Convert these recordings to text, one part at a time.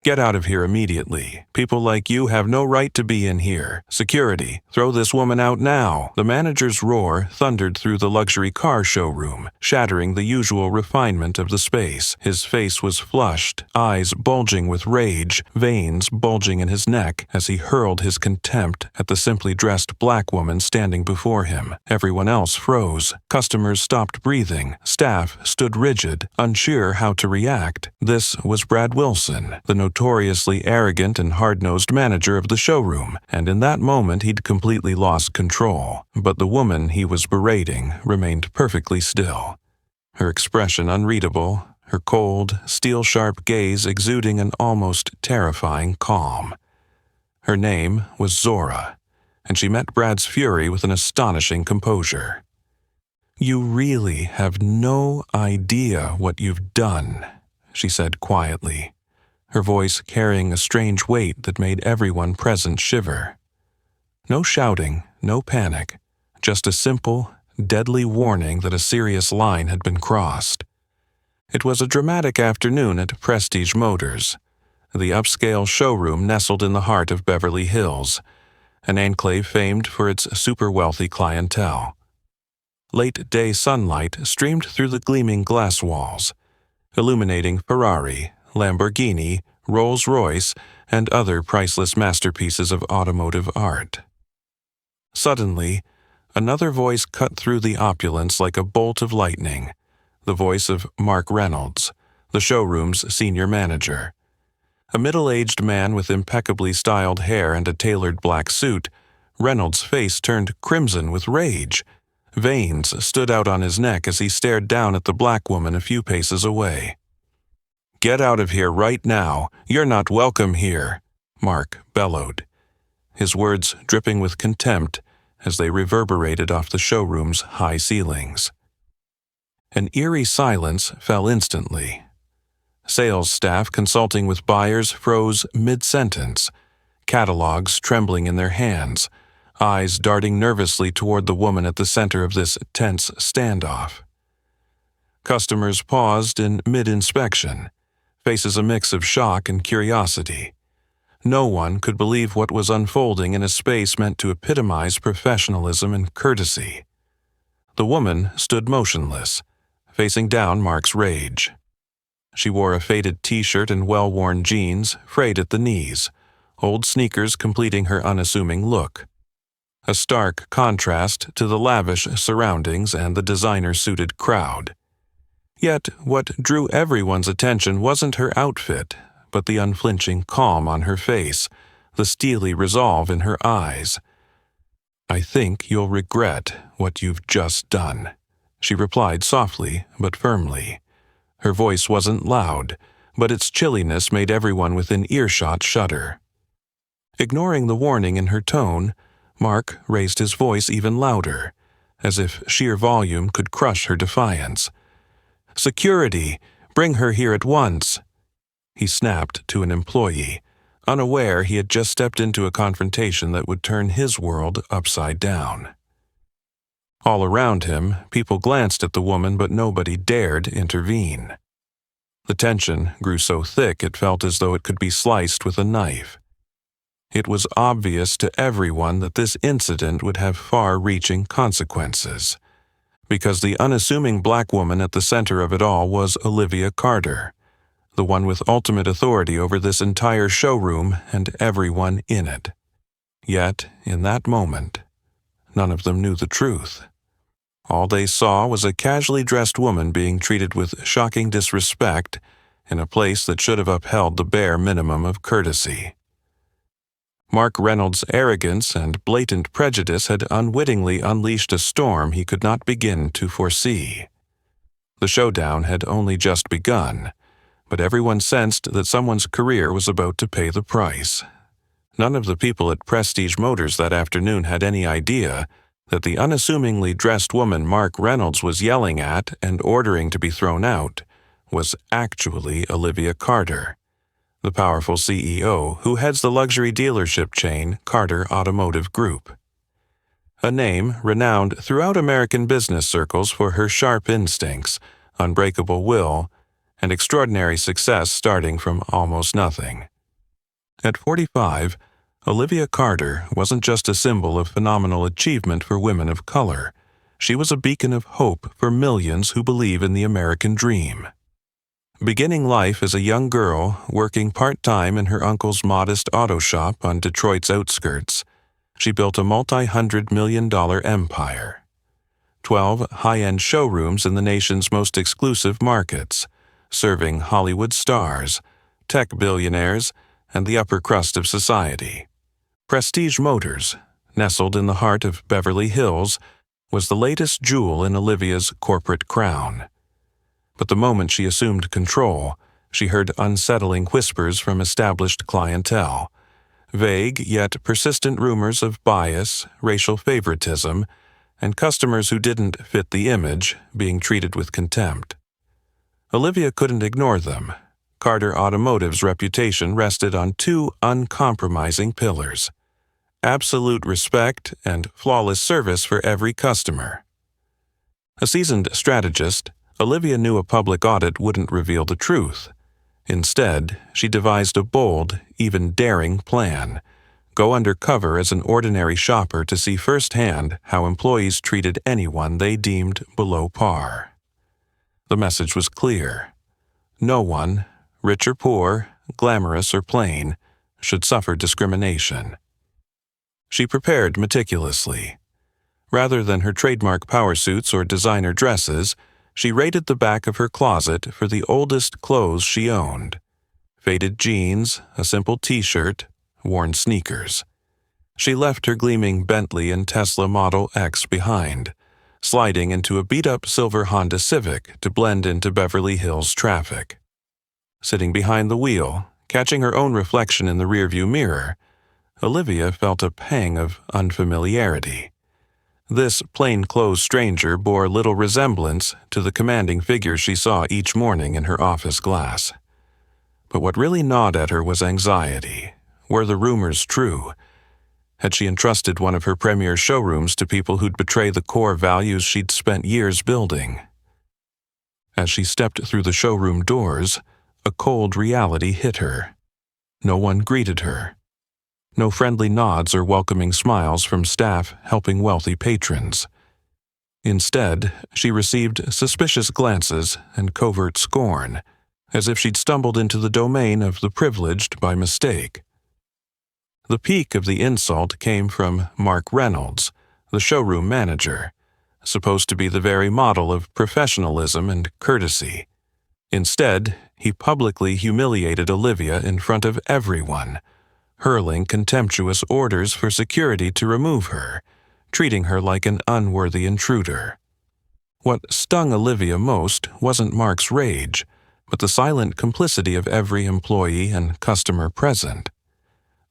Get out of here immediately. People like you have no right to be in here. Security, throw this woman out now." The manager's roar thundered through the luxury car showroom, shattering the usual refinement of the space. His face was flushed, eyes bulging with rage, veins bulging in his neck as he hurled his contempt at the simply dressed black woman standing before him. Everyone else froze. Customers stopped breathing. Staff stood rigid, unsure how to react. This was Brad Wilson, the notoriously arrogant and hard-nosed manager of the showroom, and in that moment he'd completely lost control. But the woman he was berating remained perfectly still, her expression unreadable, her cold, steel-sharp gaze exuding an almost terrifying calm. Her name was Zora, and she met Brad's fury with an astonishing composure. "You really have no idea what you've done," she said quietly, her voice carrying a strange weight that made everyone present shiver. No shouting, no panic, just a simple, deadly warning that a serious line had been crossed. It was a dramatic afternoon at Prestige Motors, the upscale showroom nestled in the heart of Beverly Hills, an enclave famed for its super-wealthy clientele. Late-day sunlight streamed through the gleaming glass walls, illuminating Ferrari, Lamborghini, Rolls-Royce, and other priceless masterpieces of automotive art. Suddenly, another voice cut through the opulence like a bolt of lightning, the voice of Mark Reynolds, the showroom's senior manager. A middle-aged man with impeccably styled hair and a tailored black suit, Reynolds' face turned crimson with rage. Veins stood out on his neck as he stared down at the black woman a few paces away. "Get out of here right now. You're not welcome here," Mark bellowed, his words dripping with contempt as they reverberated off the showroom's high ceilings. An eerie silence fell instantly. Sales staff consulting with buyers froze mid-sentence, catalogs trembling in their hands, eyes darting nervously toward the woman at the center of this tense standoff. Customers paused in mid-inspection, faces a mix of shock and curiosity. No one could believe what was unfolding in a space meant to epitomize professionalism and courtesy. The woman stood motionless, facing down Mark's rage. She wore a faded t-shirt and well-worn jeans, frayed at the knees, old sneakers completing her unassuming look. A stark contrast to the lavish surroundings and the designer-suited crowd. Yet what drew everyone's attention wasn't her outfit, but the unflinching calm on her face, the steely resolve in her eyes. "I think you'll regret what you've just done," she replied softly but firmly. Her voice wasn't loud, but its chilliness made everyone within earshot shudder. Ignoring the warning in her tone, Mark raised his voice even louder, as if sheer volume could crush her defiance. "Security! Bring her here at once!" He snapped to an employee, unaware he had just stepped into a confrontation that would turn his world upside down. All around him, people glanced at the woman, but nobody dared intervene. The tension grew so thick it felt as though it could be sliced with a knife. It was obvious to everyone that this incident would have far-reaching consequences, because the unassuming black woman at the center of it all was Olivia Carter, the one with ultimate authority over this entire showroom and everyone in it. Yet, in that moment, none of them knew the truth. All they saw was a casually dressed woman being treated with shocking disrespect in a place that should have upheld the bare minimum of courtesy. Mark Reynolds' arrogance and blatant prejudice had unwittingly unleashed a storm he could not begin to foresee. The showdown had only just begun, but everyone sensed that someone's career was about to pay the price. None of the people at Prestige Motors that afternoon had any idea that the unassumingly dressed woman Mark Reynolds was yelling at and ordering to be thrown out was actually Olivia Carter, the powerful CEO who heads the luxury dealership chain Carter Automotive Group. A name renowned throughout American business circles for her sharp instincts, unbreakable will, and extraordinary success starting from almost nothing. At 45, Olivia Carter wasn't just a symbol of phenomenal achievement for women of color. She was a beacon of hope for millions who believe in the American dream. Beginning life as a young girl working part-time in her uncle's modest auto shop on Detroit's outskirts, she built a multi-hundred-million-dollar empire. 12 high-end showrooms in the nation's most exclusive markets, serving Hollywood stars, tech billionaires, and the upper crust of society. Prestige Motors, nestled in the heart of Beverly Hills, was the latest jewel in Olivia's corporate crown. But the moment she assumed control, she heard unsettling whispers from established clientele, vague yet persistent rumors of bias, racial favoritism, and customers who didn't fit the image being treated with contempt. Olivia couldn't ignore them. Carter Automotive's reputation rested on two uncompromising pillars: absolute respect and flawless service for every customer. A seasoned strategist, Olivia knew a public audit wouldn't reveal the truth. Instead, she devised a bold, even daring plan: go undercover as an ordinary shopper to see firsthand how employees treated anyone they deemed below par. The message was clear. No one, rich or poor, glamorous or plain, should suffer discrimination. She prepared meticulously. Rather than her trademark power suits or designer dresses, she raided the back of her closet for the oldest clothes she owned: faded jeans, a simple t-shirt, worn sneakers. She left her gleaming Bentley and Tesla Model X behind, sliding into a beat-up silver Honda Civic to blend into Beverly Hills traffic. Sitting behind the wheel, catching her own reflection in the rearview mirror, Olivia felt a pang of unfamiliarity. This plainclothes stranger bore little resemblance to the commanding figure she saw each morning in her office glass. But what really gnawed at her was anxiety. Were the rumors true? Had she entrusted one of her premier showrooms to people who'd betray the core values she'd spent years building? As she stepped through the showroom doors, a cold reality hit her. No one greeted her. No friendly nods or welcoming smiles from staff helping wealthy patrons. Instead, she received suspicious glances and covert scorn, as if she'd stumbled into the domain of the privileged by mistake. The peak of the insult came from Mark Reynolds, the showroom manager, supposed to be the very model of professionalism and courtesy. Instead, he publicly humiliated Olivia in front of everyone, hurling contemptuous orders for security to remove her, treating her like an unworthy intruder. What stung Olivia most wasn't Mark's rage, but the silent complicity of every employee and customer present.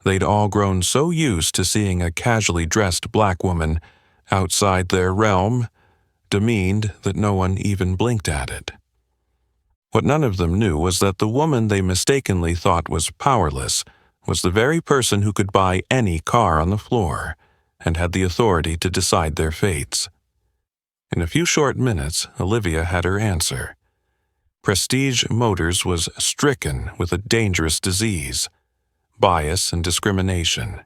They'd all grown so used to seeing a casually dressed black woman outside their realm, demeaned that no one even blinked at it. What none of them knew was that the woman they mistakenly thought was powerless was the very person who could buy any car on the floor and had the authority to decide their fates. In a few short minutes, Olivia had her answer. Prestige Motors was stricken with a dangerous disease: bias and discrimination.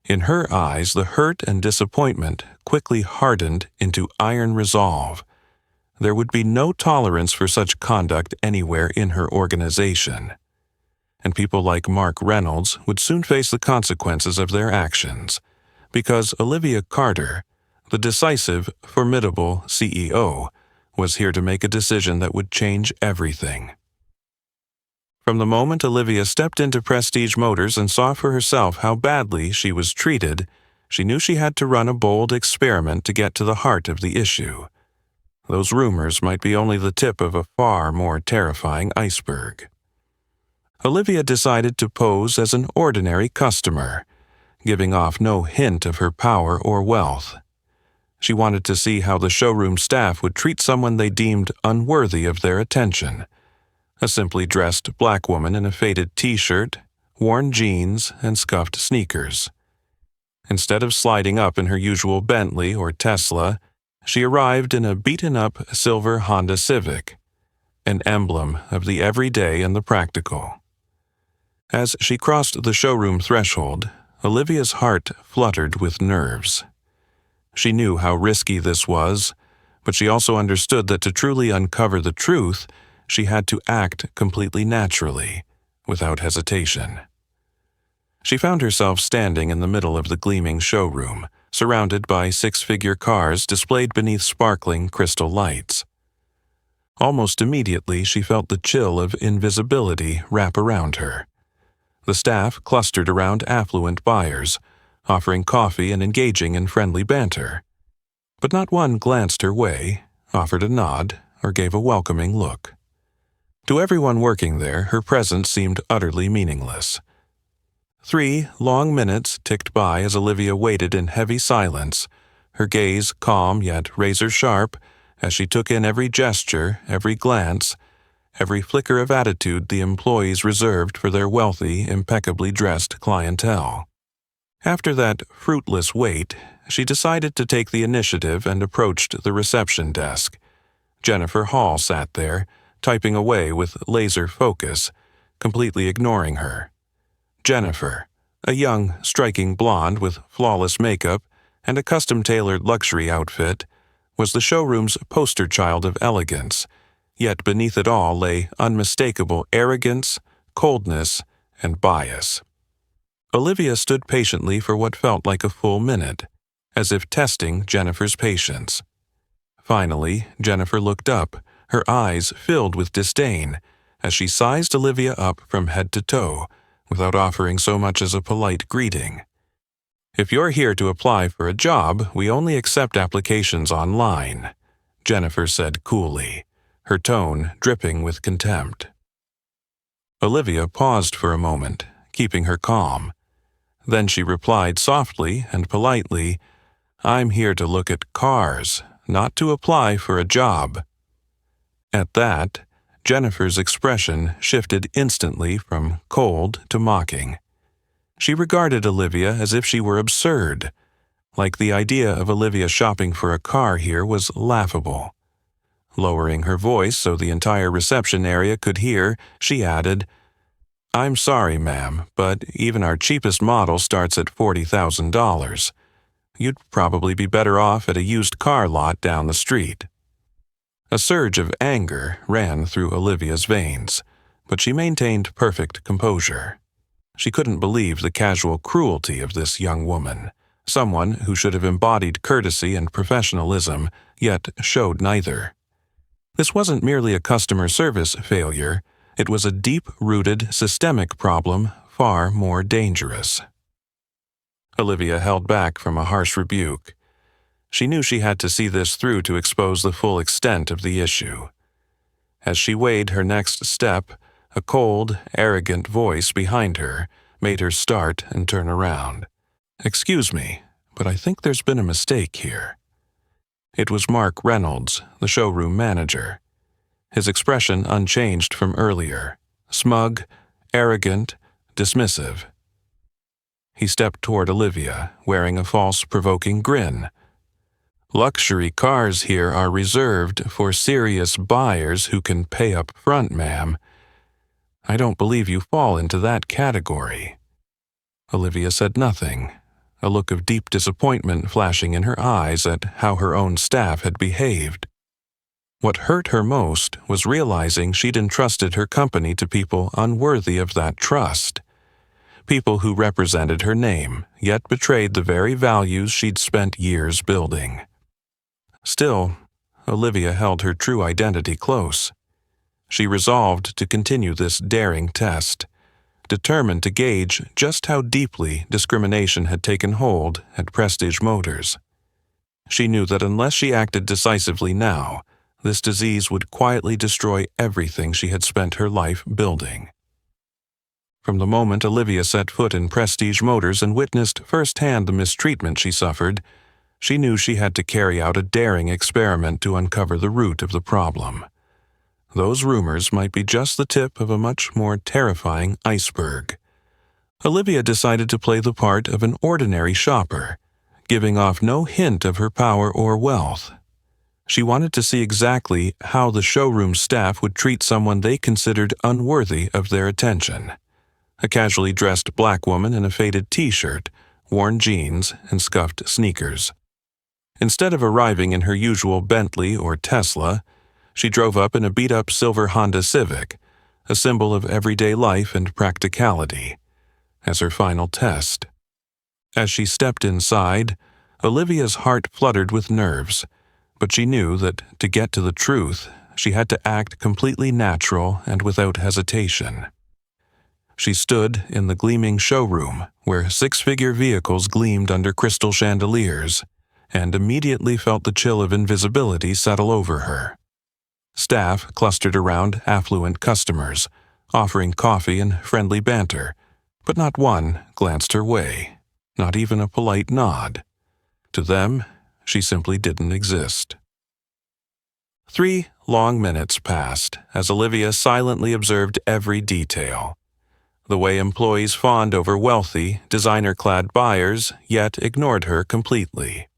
In her eyes, the hurt and disappointment quickly hardened into iron resolve. There would be no tolerance for such conduct anywhere in her organization. And people like Mark Reynolds would soon face the consequences of their actions, because Olivia Carter, the decisive, formidable CEO, was here to make a decision that would change everything. From the moment Olivia stepped into Prestige Motors and saw for herself how badly she was treated, she knew she had to run a bold experiment to get to the heart of the issue. Those rumors might be only the tip of a far more terrifying iceberg. Olivia decided to pose as an ordinary customer, giving off no hint of her power or wealth. She wanted to see how the showroom staff would treat someone they deemed unworthy of their attention: a simply dressed black woman in a faded t-shirt, worn jeans, and scuffed sneakers. Instead of sliding up in her usual Bentley or Tesla, she arrived in a beaten-up silver Honda Civic, an emblem of the everyday and the practical. As she crossed the showroom threshold, Olivia's heart fluttered with nerves. She knew how risky this was, but she also understood that to truly uncover the truth, she had to act completely naturally, without hesitation. She found herself standing in the middle of the gleaming showroom, surrounded by six-figure cars displayed beneath sparkling crystal lights. Almost immediately, she felt the chill of invisibility wrap around her. The staff clustered around affluent buyers, offering coffee and engaging in friendly banter. But not one glanced her way, offered a nod, or gave a welcoming look. To everyone working there, her presence seemed utterly meaningless. 3 long minutes ticked by as Olivia waited in heavy silence, her gaze calm yet razor-sharp as she took in every gesture, every glance, every flicker of attitude the employees reserved for their wealthy, impeccably dressed clientele. After that fruitless wait, she decided to take the initiative and approached the reception desk. Jennifer Hall sat there, typing away with laser focus, completely ignoring her. Jennifer, a young, striking blonde with flawless makeup and a custom-tailored luxury outfit, was the showroom's poster child of elegance, yet beneath it all lay unmistakable arrogance, coldness, and bias. Olivia stood patiently for what felt like a full minute, as if testing Jennifer's patience. Finally, Jennifer looked up, her eyes filled with disdain, as she sized Olivia up from head to toe, without offering so much as a polite greeting. "If you're here to apply for a job, we only accept applications online," Jennifer said coolly, her tone dripping with contempt. Olivia paused for a moment, keeping her calm. Then she replied softly and politely, "I'm here to look at cars, not to apply for a job." At that, Jennifer's expression shifted instantly from cold to mocking. She regarded Olivia as if she were absurd, like the idea of Olivia shopping for a car here was laughable. Lowering her voice so the entire reception area could hear, she added, "I'm sorry, ma'am, but even our cheapest model starts at $40,000. You'd probably be better off at a used car lot down the street." A surge of anger ran through Olivia's veins, but she maintained perfect composure. She couldn't believe the casual cruelty of this young woman, someone who should have embodied courtesy and professionalism, yet showed neither. This wasn't merely a customer service failure, it was a deep-rooted systemic problem far more dangerous. Olivia held back from a harsh rebuke. She knew she had to see this through to expose the full extent of the issue. As she weighed her next step, a cold, arrogant voice behind her made her start and turn around. "Excuse me, but I think there's been a mistake here." It was Mark Reynolds, the showroom manager. His expression unchanged from earlier, smug, arrogant, dismissive. He stepped toward Olivia, wearing a false, provoking grin. "Luxury cars here are reserved for serious buyers who can pay up front, ma'am. I don't believe you fall into that category." Olivia said nothing, a look of deep disappointment flashing in her eyes at how her own staff had behaved. What hurt her most was realizing she'd entrusted her company to people unworthy of that trust. People who represented her name, yet betrayed the very values she'd spent years building. Still, Olivia held her true identity close. She resolved to continue this daring test, determined to gauge just how deeply discrimination had taken hold at Prestige Motors. She knew that unless she acted decisively now, this disease would quietly destroy everything she had spent her life building. From the moment Olivia set foot in Prestige Motors and witnessed firsthand the mistreatment she suffered, she knew she had to carry out a daring experiment to uncover the root of the problem. Those rumors might be just the tip of a much more terrifying iceberg. Olivia decided to play the part of an ordinary shopper, giving off no hint of her power or wealth. She wanted to see exactly how the showroom staff would treat someone they considered unworthy of their attention. a casually dressed black woman in a faded t-shirt, worn jeans, and scuffed sneakers. Instead of arriving in her usual Bentley or Tesla, she drove up in a beat-up silver Honda Civic, a symbol of everyday life and practicality, as her final test. As she stepped inside, Olivia's heart fluttered with nerves, but she knew that to get to the truth, she had to act completely natural and without hesitation. She stood in the gleaming showroom where six-figure vehicles gleamed under crystal chandeliers, and immediately felt the chill of invisibility settle over her. Staff clustered around affluent customers, offering coffee and friendly banter, but not one glanced her way, not even a polite nod. To them, she simply didn't exist. 3 long minutes passed as Olivia silently observed every detail. The way employees fawned over wealthy, designer-clad buyers, yet ignored her completely.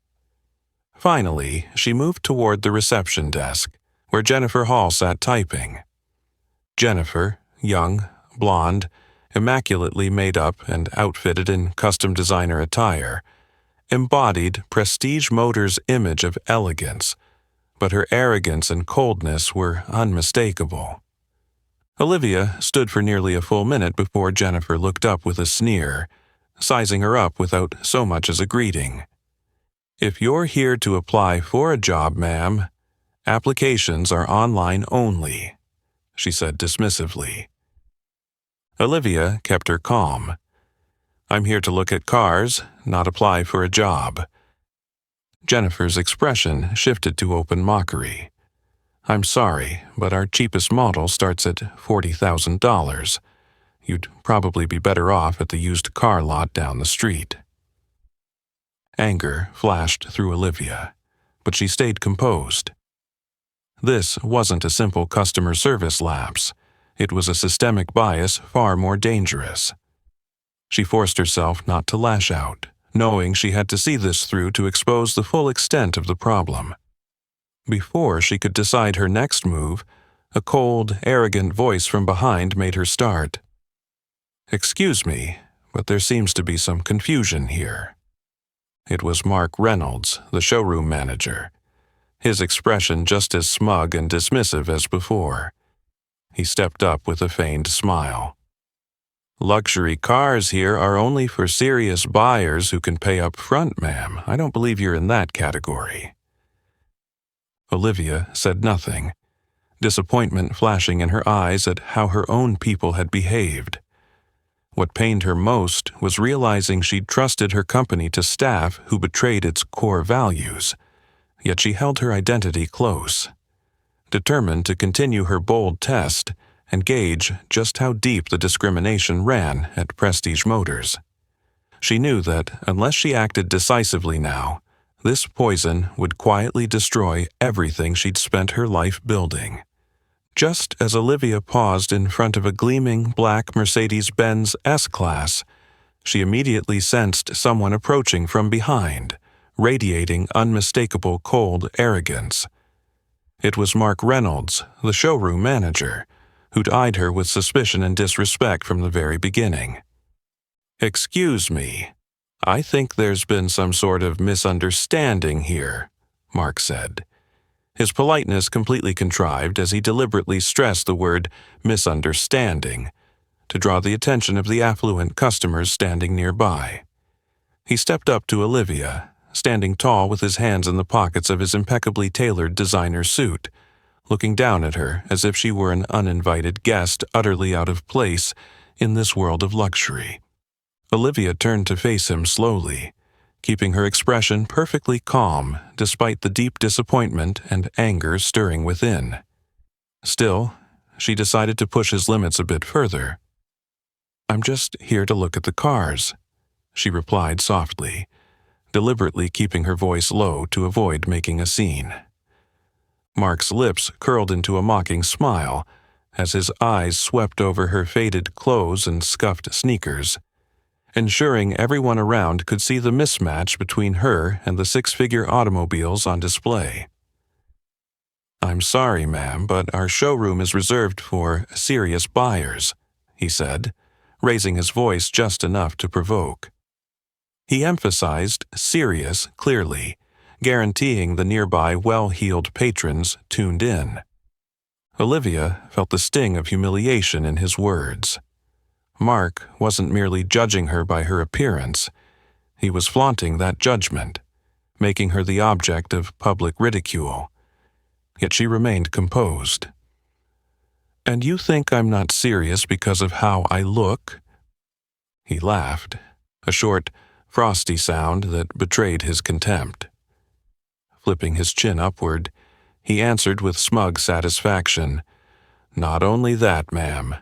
Finally, she moved toward the reception desk, where Jennifer Hall sat typing. Jennifer, young, blonde, immaculately made up and outfitted in custom designer attire, embodied Prestige Motors' image of elegance, but her arrogance and coldness were unmistakable. Olivia stood for nearly a full minute before Jennifer looked up with a sneer, sizing her up without so much as a greeting. "If you're here to apply for a job, ma'am, applications are online only," she said dismissively. Olivia kept her calm. "I'm here to look at cars, not apply for a job." Jennifer's expression shifted to open mockery. "I'm sorry, but our cheapest model starts at $40,000. You'd probably be better off at the used car lot down the street." Anger flashed through Olivia, but she stayed composed. This wasn't a simple customer service lapse. It was a systemic bias far more dangerous. She forced herself not to lash out, knowing she had to see this through to expose the full extent of the problem. Before she could decide her next move, a cold, arrogant voice from behind made her start. "Excuse me, but there seems to be some confusion here." It was Mark Reynolds, the showroom manager, his expression just as smug and dismissive as before. He stepped up with a feigned smile. "Luxury cars here are only for serious buyers who can pay up front, ma'am. I don't believe you're in that category." Olivia said nothing, disappointment flashing in her eyes at how her own people had behaved. What pained her most was realizing she'd trusted her company to staff who betrayed its core values, yet she held her identity close, determined to continue her bold test and gauge just how deep the discrimination ran at Prestige Motors. She knew that unless she acted decisively now, this poison would quietly destroy everything she'd spent her life building. Just as Olivia paused in front of a gleaming black Mercedes-Benz S-Class, she immediately sensed someone approaching from behind, radiating unmistakable cold arrogance. It was Mark Reynolds, the showroom manager, who'd eyed her with suspicion and disrespect from the very beginning. "Excuse me, I think there's been some sort of misunderstanding here," Mark said. His politeness completely contrived as he deliberately stressed the word misunderstanding to draw the attention of the affluent customers standing nearby. He stepped up to Olivia, standing tall with his hands in the pockets of his impeccably tailored designer suit, looking down at her as if she were an uninvited guest utterly out of place in this world of luxury. Olivia turned to face him slowly, keeping her expression perfectly calm despite the deep disappointment and anger stirring within. Still, she decided to push his limits a bit further. "I'm just here to look at the cars," she replied softly, deliberately keeping her voice low to avoid making a scene. Mark's lips curled into a mocking smile as his eyes swept over her faded clothes and scuffed sneakers, ensuring everyone around could see the mismatch between her and the six-figure automobiles on display. "I'm sorry, ma'am, but our showroom is reserved for serious buyers," he said, raising his voice just enough to provoke. He emphasized serious clearly, guaranteeing the nearby well-heeled patrons tuned in. Olivia felt the sting of humiliation in his words. Mark wasn't merely judging her by her appearance. He was flaunting that judgment, making her the object of public ridicule. Yet she remained composed. "And you think I'm not serious because of how I look?" He laughed, a short, frosty sound that betrayed his contempt. Flipping his chin upward, he answered with smug satisfaction, "Not only that, ma'am.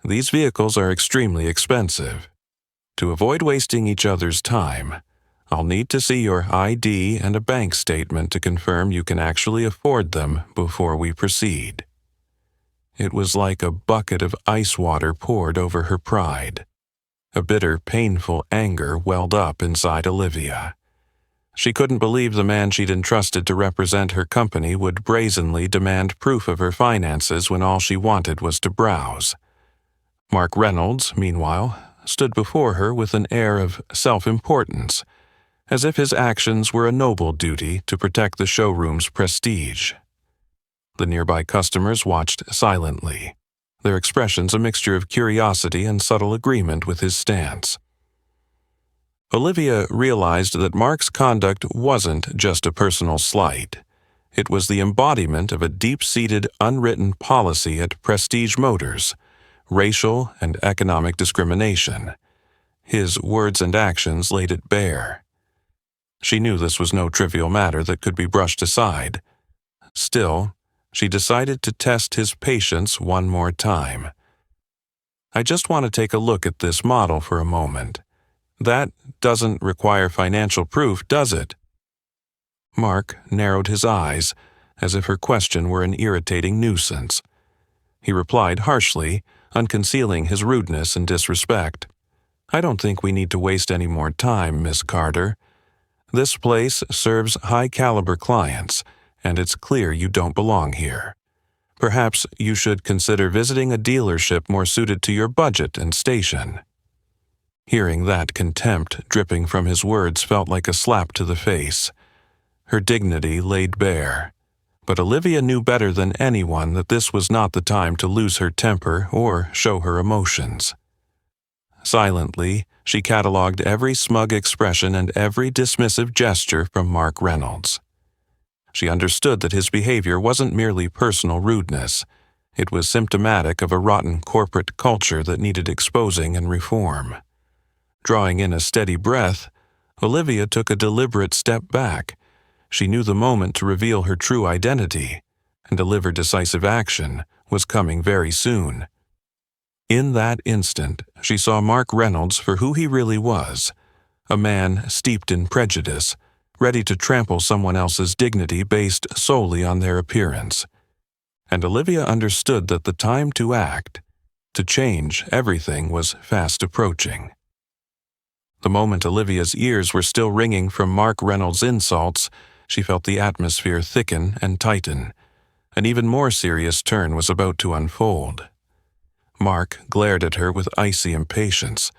These vehicles are extremely expensive. To avoid wasting each other's time, I'll need to see your ID and a bank statement to confirm you can actually afford them before we proceed." It was like a bucket of ice water poured over her pride. A bitter, painful anger welled up inside Olivia. She couldn't believe the man she'd entrusted to represent her company would brazenly demand proof of her finances when all she wanted was to browse. Mark Reynolds, meanwhile, stood before her with an air of self-importance, as if his actions were a noble duty to protect the showroom's prestige. The nearby customers watched silently, their expressions a mixture of curiosity and subtle agreement with his stance. Olivia realized that Mark's conduct wasn't just a personal slight. It was the embodiment of a deep-seated, unwritten policy at Prestige Motors, racial and economic discrimination. His words and actions laid it bare. She knew this was no trivial matter that could be brushed aside. Still, she decided to test his patience one more time. "I just want to take a look at this model for a moment. That doesn't require financial proof, does it?" Mark narrowed his eyes, as if her question were an irritating nuisance. He replied harshly, unconcealing his rudeness and disrespect. "I don't think we need to waste any more time, Miss Carter. This place serves high-caliber clients, and it's clear you don't belong here. Perhaps you should consider visiting a dealership more suited to your budget and station." Hearing that contempt dripping from his words felt like a slap to the face. Her dignity laid bare. But Olivia knew better than anyone that this was not the time to lose her temper or show her emotions. Silently, she catalogued every smug expression and every dismissive gesture from Mark Reynolds. She understood that his behavior wasn't merely personal rudeness. It was symptomatic of a rotten corporate culture that needed exposing and reform. Drawing in a steady breath, Olivia took a deliberate step back. She knew the moment to reveal her true identity and deliver decisive action was coming very soon. In that instant, she saw Mark Reynolds for who he really was, a man steeped in prejudice, ready to trample someone else's dignity based solely on their appearance. And Olivia understood that the time to act, to change everything, was fast approaching. The moment Olivia's ears were still ringing from Mark Reynolds' insults, she felt the atmosphere thicken and tighten. An even more serious turn was about to unfold. Mark glared at her with icy impatience,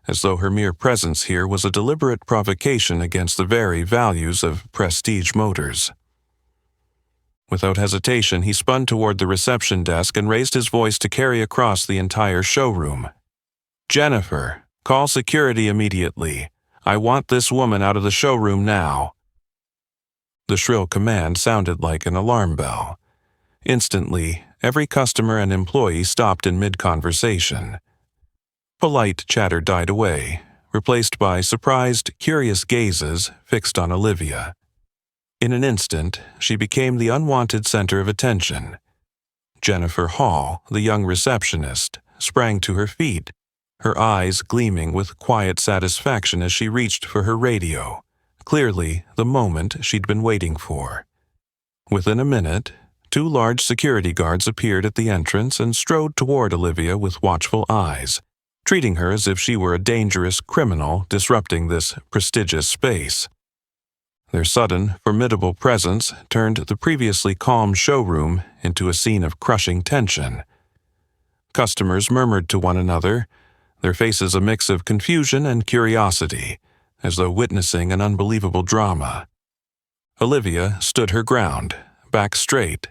as though her mere presence here was a deliberate provocation against the very values of Prestige Motors. Without hesitation, he spun toward the reception desk and raised his voice to carry across the entire showroom. "Jennifer, call security immediately. I want this woman out of the showroom now." The shrill command sounded like an alarm bell. Instantly, every customer and employee stopped in mid-conversation. Polite chatter died away, replaced by surprised, curious gazes fixed on Olivia. In an instant, she became the unwanted center of attention. Jennifer Hall, the young receptionist, sprang to her feet, her eyes gleaming with quiet satisfaction as she reached for her radio, clearly the moment she'd been waiting for. Within a minute, 2 large security guards appeared at the entrance and strode toward Olivia with watchful eyes, treating her as if she were a dangerous criminal disrupting this prestigious space. Their sudden, formidable presence turned the previously calm showroom into a scene of crushing tension. Customers murmured to one another, their faces a mix of confusion and curiosity, as though witnessing an unbelievable drama. Olivia stood her ground, back straight,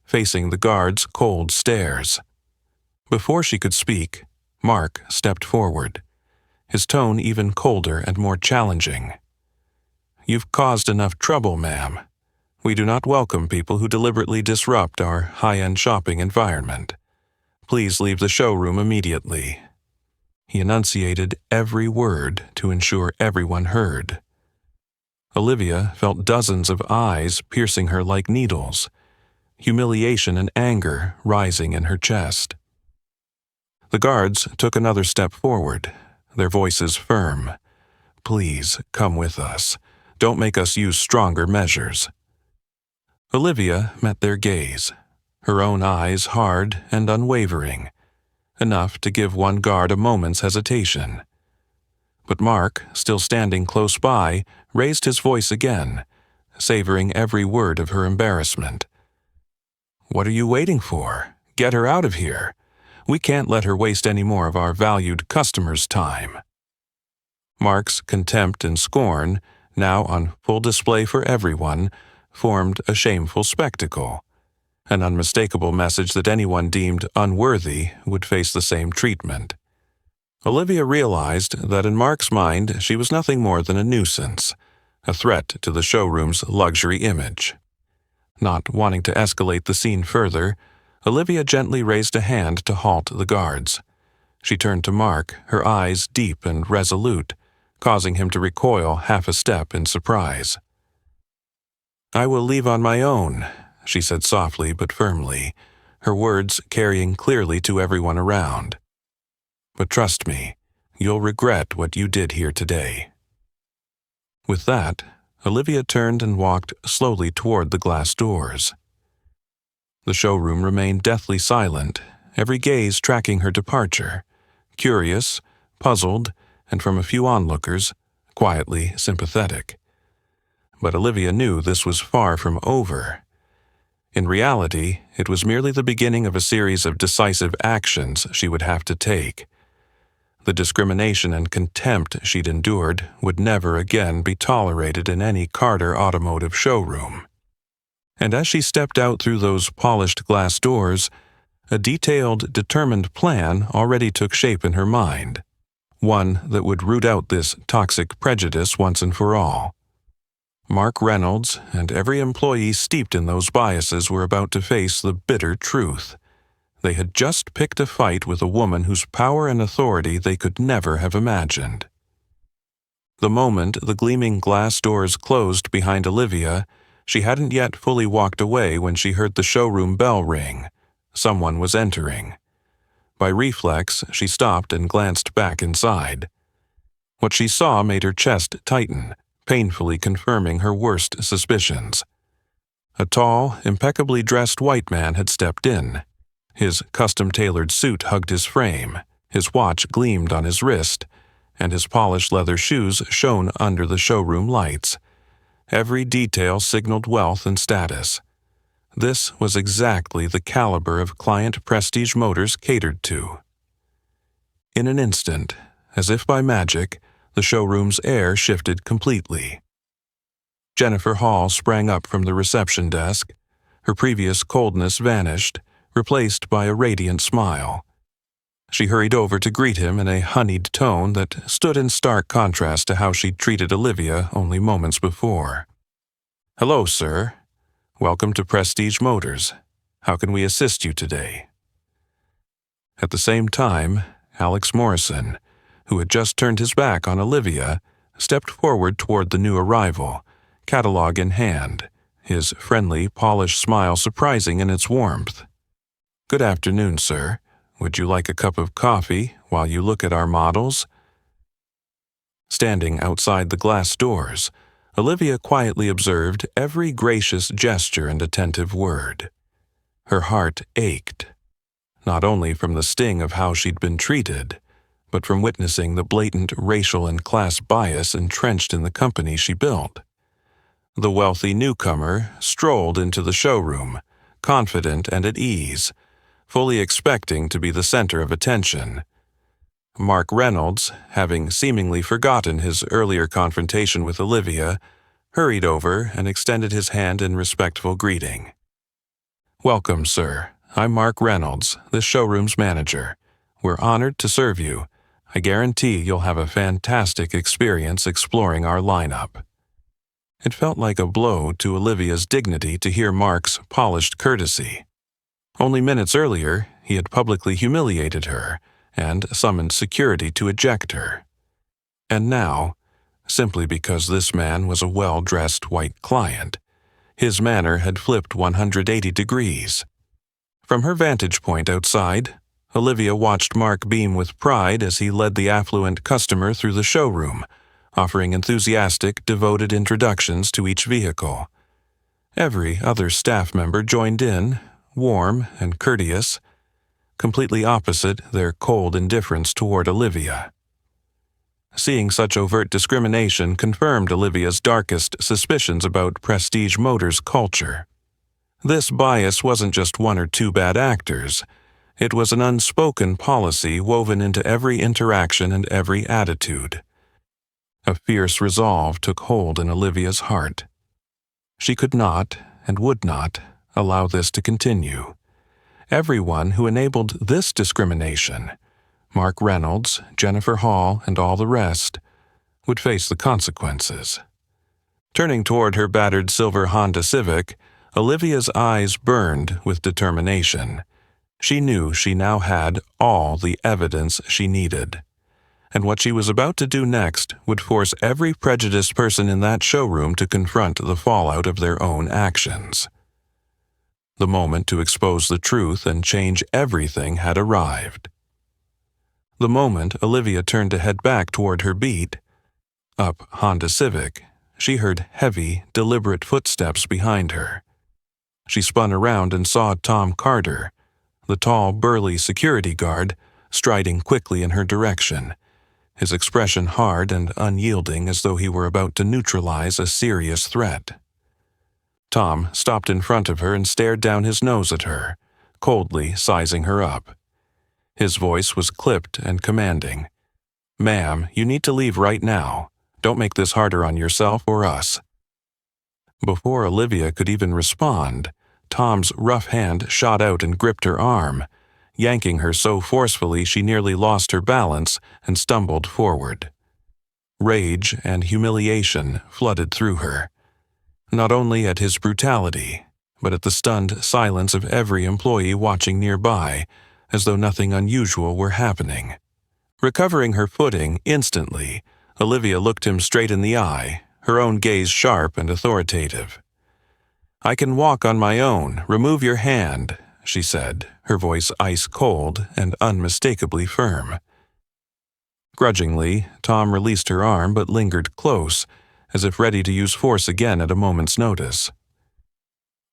facing the guard's cold stares. Before she could speak, Mark stepped forward, his tone even colder and more challenging. "You've caused enough trouble, ma'am. We do not welcome people who deliberately disrupt our high-end shopping environment. Please leave the showroom immediately." He enunciated every word to ensure everyone heard. Olivia felt dozens of eyes piercing her like needles, humiliation and anger rising in her chest. The guards took another step forward, their voices firm. "Please, come with us. Don't make us use stronger measures." Olivia met their gaze, her own eyes hard and unwavering, enough to give one guard a moment's hesitation. But Mark, still standing close by, raised his voice again, savoring every word of her embarrassment. "What are you waiting for? Get her out of here. We can't let her waste any more of our valued customers' time." Mark's contempt and scorn, now on full display for everyone, formed a shameful spectacle, an unmistakable message that anyone deemed unworthy would face the same treatment. Olivia realized that in Mark's mind she was nothing more than a nuisance, a threat to the showroom's luxury image. Not wanting to escalate the scene further, Olivia gently raised a hand to halt the guards. She turned to Mark, her eyes deep and resolute, causing him to recoil half a step in surprise. "I will leave on my own," she said softly but firmly, her words carrying clearly to everyone around. "But trust me, you'll regret what you did here today." With that, Olivia turned and walked slowly toward the glass doors. The showroom remained deathly silent, every gaze tracking her departure, curious, puzzled, and from a few onlookers, quietly sympathetic. But Olivia knew this was far from over. In reality, it was merely the beginning of a series of decisive actions she would have to take. The discrimination and contempt she'd endured would never again be tolerated in any Carter automotive showroom. And as she stepped out through those polished glass doors, a detailed, determined plan already took shape in her mind, one that would root out this toxic prejudice once and for all. Mark Reynolds and every employee steeped in those biases were about to face the bitter truth. They had just picked a fight with a woman whose power and authority they could never have imagined. The moment the gleaming glass doors closed behind Olivia, she hadn't yet fully walked away when she heard the showroom bell ring. Someone was entering. By reflex, she stopped and glanced back inside. What she saw made her chest tighten, painfully confirming her worst suspicions. A tall, impeccably dressed white man had stepped in. His custom-tailored suit hugged his frame, his watch gleamed on his wrist, and his polished leather shoes shone under the showroom lights. Every detail signaled wealth and status. This was exactly the caliber of client Prestige Motors catered to. In an instant, as if by magic, the showroom's air shifted completely. Jennifer Hall sprang up from the reception desk. Her previous coldness vanished, replaced by a radiant smile. She hurried over to greet him in a honeyed tone that stood in stark contrast to how she'd treated Olivia only moments before. "Hello, sir. Welcome to Prestige Motors. How can we assist you today?" At the same time, Alex Morrison, who had just turned his back on Olivia, stepped forward toward the new arrival, catalog in hand, his friendly, polished smile surprising in its warmth. "Good afternoon, sir. Would you like a cup of coffee while you look at our models?" Standing outside the glass doors, Olivia quietly observed every gracious gesture and attentive word. Her heart ached, not only from the sting of how she'd been treated, but from witnessing the blatant racial and class bias entrenched in the company she built. The wealthy newcomer strolled into the showroom, confident and at ease, fully expecting to be the center of attention. Mark Reynolds, having seemingly forgotten his earlier confrontation with Olivia, hurried over and extended his hand in respectful greeting. "Welcome, sir. I'm Mark Reynolds, the showroom's manager. We're honored to serve you. I guarantee you'll have a fantastic experience exploring our lineup." It felt like a blow to Olivia's dignity to hear Mark's polished courtesy. Only minutes earlier, he had publicly humiliated her and summoned security to eject her. And now, simply because this man was a well-dressed white client, his manner had flipped 180 degrees. From her vantage point outside, Olivia watched Mark beam with pride as he led the affluent customer through the showroom, offering enthusiastic, devoted introductions to each vehicle. Every other staff member joined in, warm and courteous, completely opposite their cold indifference toward Olivia. Seeing such overt discrimination confirmed Olivia's darkest suspicions about Prestige Motors' culture. This bias wasn't just one or two bad actors. It was an unspoken policy woven into every interaction and every attitude. A fierce resolve took hold in Olivia's heart. She could not, and would not, allow this to continue. Everyone who enabled this discrimination, Mark Reynolds, Jennifer Hall, and all the rest, would face the consequences. Turning toward her battered silver Honda Civic, Olivia's eyes burned with determination. She knew she now had all the evidence she needed. And what she was about to do next would force every prejudiced person in that showroom to confront the fallout of their own actions. The moment to expose the truth and change everything had arrived. The moment Olivia turned to head back toward her beat, up Honda Civic, she heard heavy, deliberate footsteps behind her. She spun around and saw Tom Carter, the tall, burly security guard, striding quickly in her direction, his expression hard and unyielding as though he were about to neutralize a serious threat. Tom stopped in front of her and stared down his nose at her, coldly sizing her up. His voice was clipped and commanding. "Ma'am, you need to leave right now. Don't make this harder on yourself or us." Before Olivia could even respond, Tom's rough hand shot out and gripped her arm, yanking her so forcefully she nearly lost her balance and stumbled forward. Rage and humiliation flooded through her, not only at his brutality, but at the stunned silence of every employee watching nearby, as though nothing unusual were happening. Recovering her footing instantly, Olivia looked him straight in the eye, her own gaze sharp and authoritative. "I can walk on my own. Remove your hand," she said, her voice ice-cold and unmistakably firm. Grudgingly, Tom released her arm but lingered close, as if ready to use force again at a moment's notice.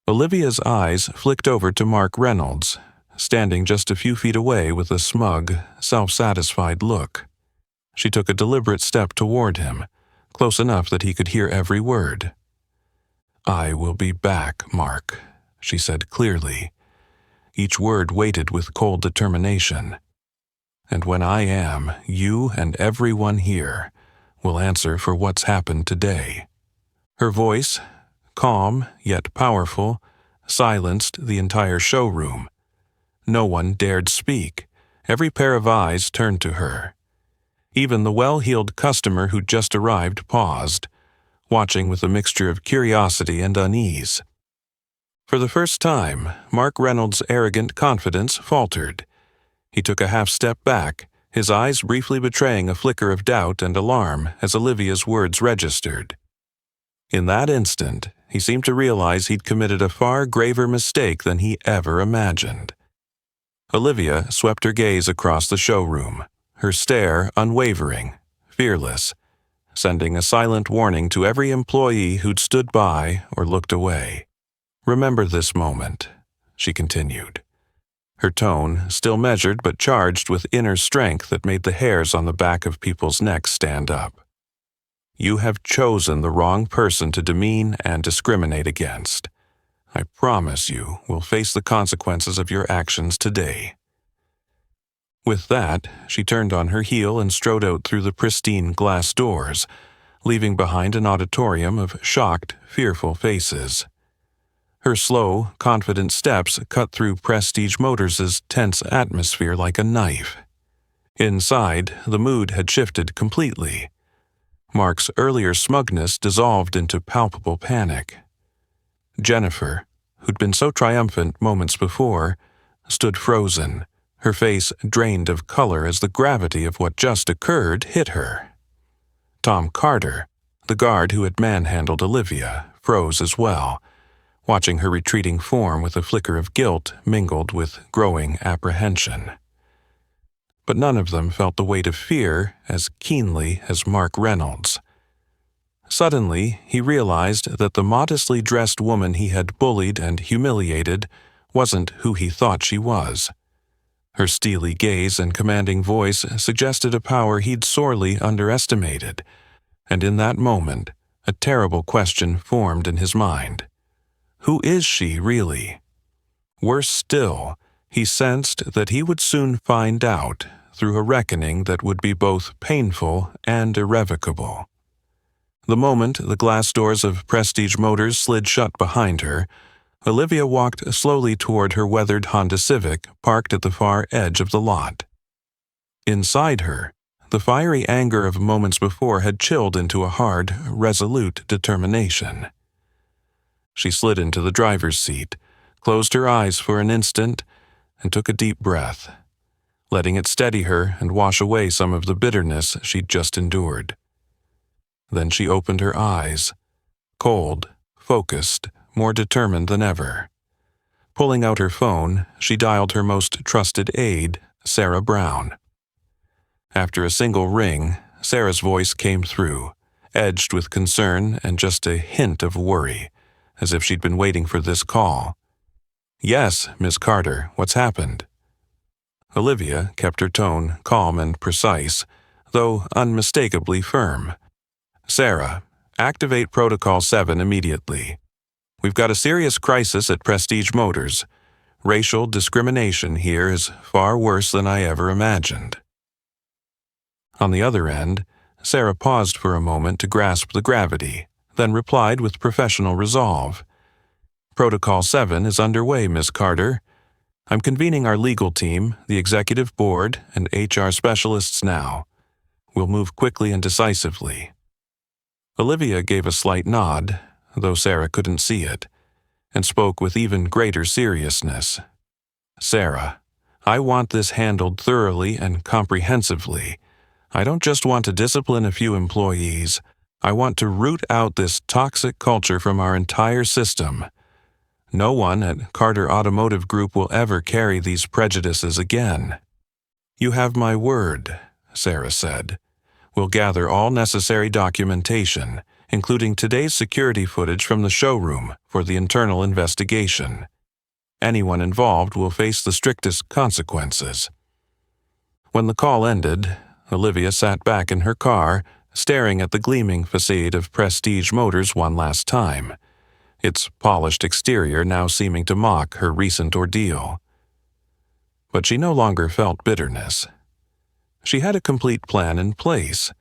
Olivia's eyes flicked over to Mark Reynolds, standing just a few feet away with a smug, self-satisfied look. She took a deliberate step toward him, close enough that he could hear every word. "I will be back, Mark," she said clearly, each word weighted with cold determination. "And when I am, you and everyone here will answer for what's happened today." Her voice, calm yet powerful, silenced the entire showroom. No one dared speak. Every pair of eyes turned to her. Even the well-heeled customer who'd just arrived paused, watching with a mixture of curiosity and unease. For the first time, Mark Reynolds' arrogant confidence faltered. He took a half-step back, his eyes briefly betraying a flicker of doubt and alarm as Olivia's words registered. In that instant, he seemed to realize he'd committed a far graver mistake than he ever imagined. Olivia swept her gaze across the showroom, her stare unwavering, fearless, sending a silent warning to every employee who'd stood by or looked away. "Remember this moment," she continued, her tone still measured but charged with inner strength that made the hairs on the back of people's necks stand up. "You have chosen the wrong person to demean and discriminate against. I promise you will face the consequences of your actions today." With that, she turned on her heel and strode out through the pristine glass doors, leaving behind an auditorium of shocked, fearful faces. Her slow, confident steps cut through Prestige Motors' tense atmosphere like a knife. Inside, the mood had shifted completely. Mark's earlier smugness dissolved into palpable panic. Jennifer, who'd been so triumphant moments before, stood frozen, her face drained of color as the gravity of what just occurred hit her. Tom Carter, the guard who had manhandled Olivia, froze as well, watching her retreating form with a flicker of guilt mingled with growing apprehension. But none of them felt the weight of fear as keenly as Mark Reynolds. Suddenly, he realized that the modestly dressed woman he had bullied and humiliated wasn't who he thought she was. Her steely gaze and commanding voice suggested a power he'd sorely underestimated, and in that moment, a terrible question formed in his mind. Who is she, really? Worse still, he sensed that he would soon find out through a reckoning that would be both painful and irrevocable. The moment the glass doors of Prestige Motors slid shut behind her, Olivia walked slowly toward her weathered Honda Civic parked at the far edge of the lot. Inside her, the fiery anger of moments before had chilled into a hard, resolute determination. She slid into the driver's seat, closed her eyes for an instant, and took a deep breath, letting it steady her and wash away some of the bitterness she'd just endured. Then she opened her eyes, cold, focused, more determined than ever. Pulling out her phone, she dialed her most trusted aide, Sarah Brown. After a single ring, Sarah's voice came through, edged with concern and just a hint of worry, as if she'd been waiting for this call. "Yes, Miss Carter, what's happened?" Olivia kept her tone calm and precise, though unmistakably firm. "Sarah, activate Protocol 7 immediately. We've got a serious crisis at Prestige Motors. Racial discrimination here is far worse than I ever imagined." On the other end, Sarah paused for a moment to grasp the gravity, then replied with professional resolve. "Protocol 7 is underway, Miss Carter. I'm convening our legal team, the executive board, and HR specialists now. We'll move quickly and decisively." Olivia gave a slight nod, though Sarah couldn't see it, and spoke with even greater seriousness. "Sarah, I want this handled thoroughly and comprehensively. I don't just want to discipline a few employees. I want to root out this toxic culture from our entire system. No one at Carter Automotive Group will ever carry these prejudices again." "You have my word," Sarah said. "We'll gather all necessary documentation, including today's security footage from the showroom, for the internal investigation. Anyone involved will face the strictest consequences." When the call ended, Olivia sat back in her car, staring at the gleaming facade of Prestige Motors one last time, its polished exterior now seeming to mock her recent ordeal. But she no longer felt bitterness. She had a complete plan in place,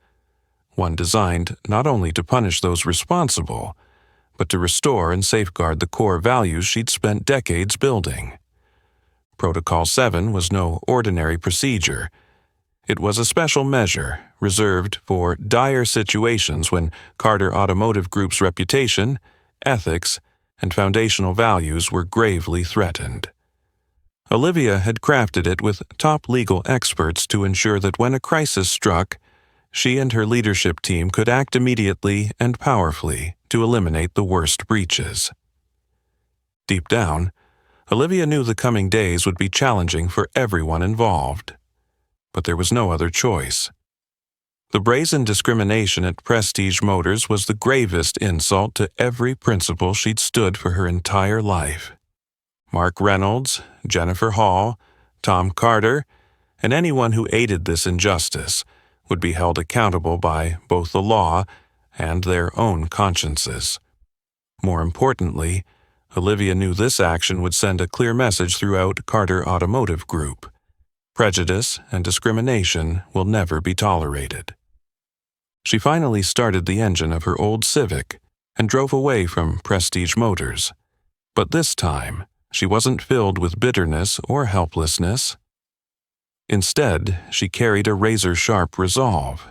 one designed not only to punish those responsible, but to restore and safeguard the core values she'd spent decades building. Protocol 7 was no ordinary procedure. It was a special measure reserved for dire situations when Carter Automotive Group's reputation, ethics, and foundational values were gravely threatened. Olivia had crafted it with top legal experts to ensure that when a crisis struck, she and her leadership team could act immediately and powerfully to eliminate the worst breaches. Deep down, Olivia knew the coming days would be challenging for everyone involved. But there was no other choice. The brazen discrimination at Prestige Motors was the gravest insult to every principle she'd stood for her entire life. Mark Reynolds, Jennifer Hall, Tom Carter, and anyone who aided this injustice would be held accountable by both the law and their own consciences. More importantly, Olivia knew this action would send a clear message throughout Carter Automotive Group. Prejudice and discrimination will never be tolerated. She finally started the engine of her old Civic and drove away from Prestige Motors. But this time, she wasn't filled with bitterness or helplessness. Instead, she carried a razor-sharp resolve.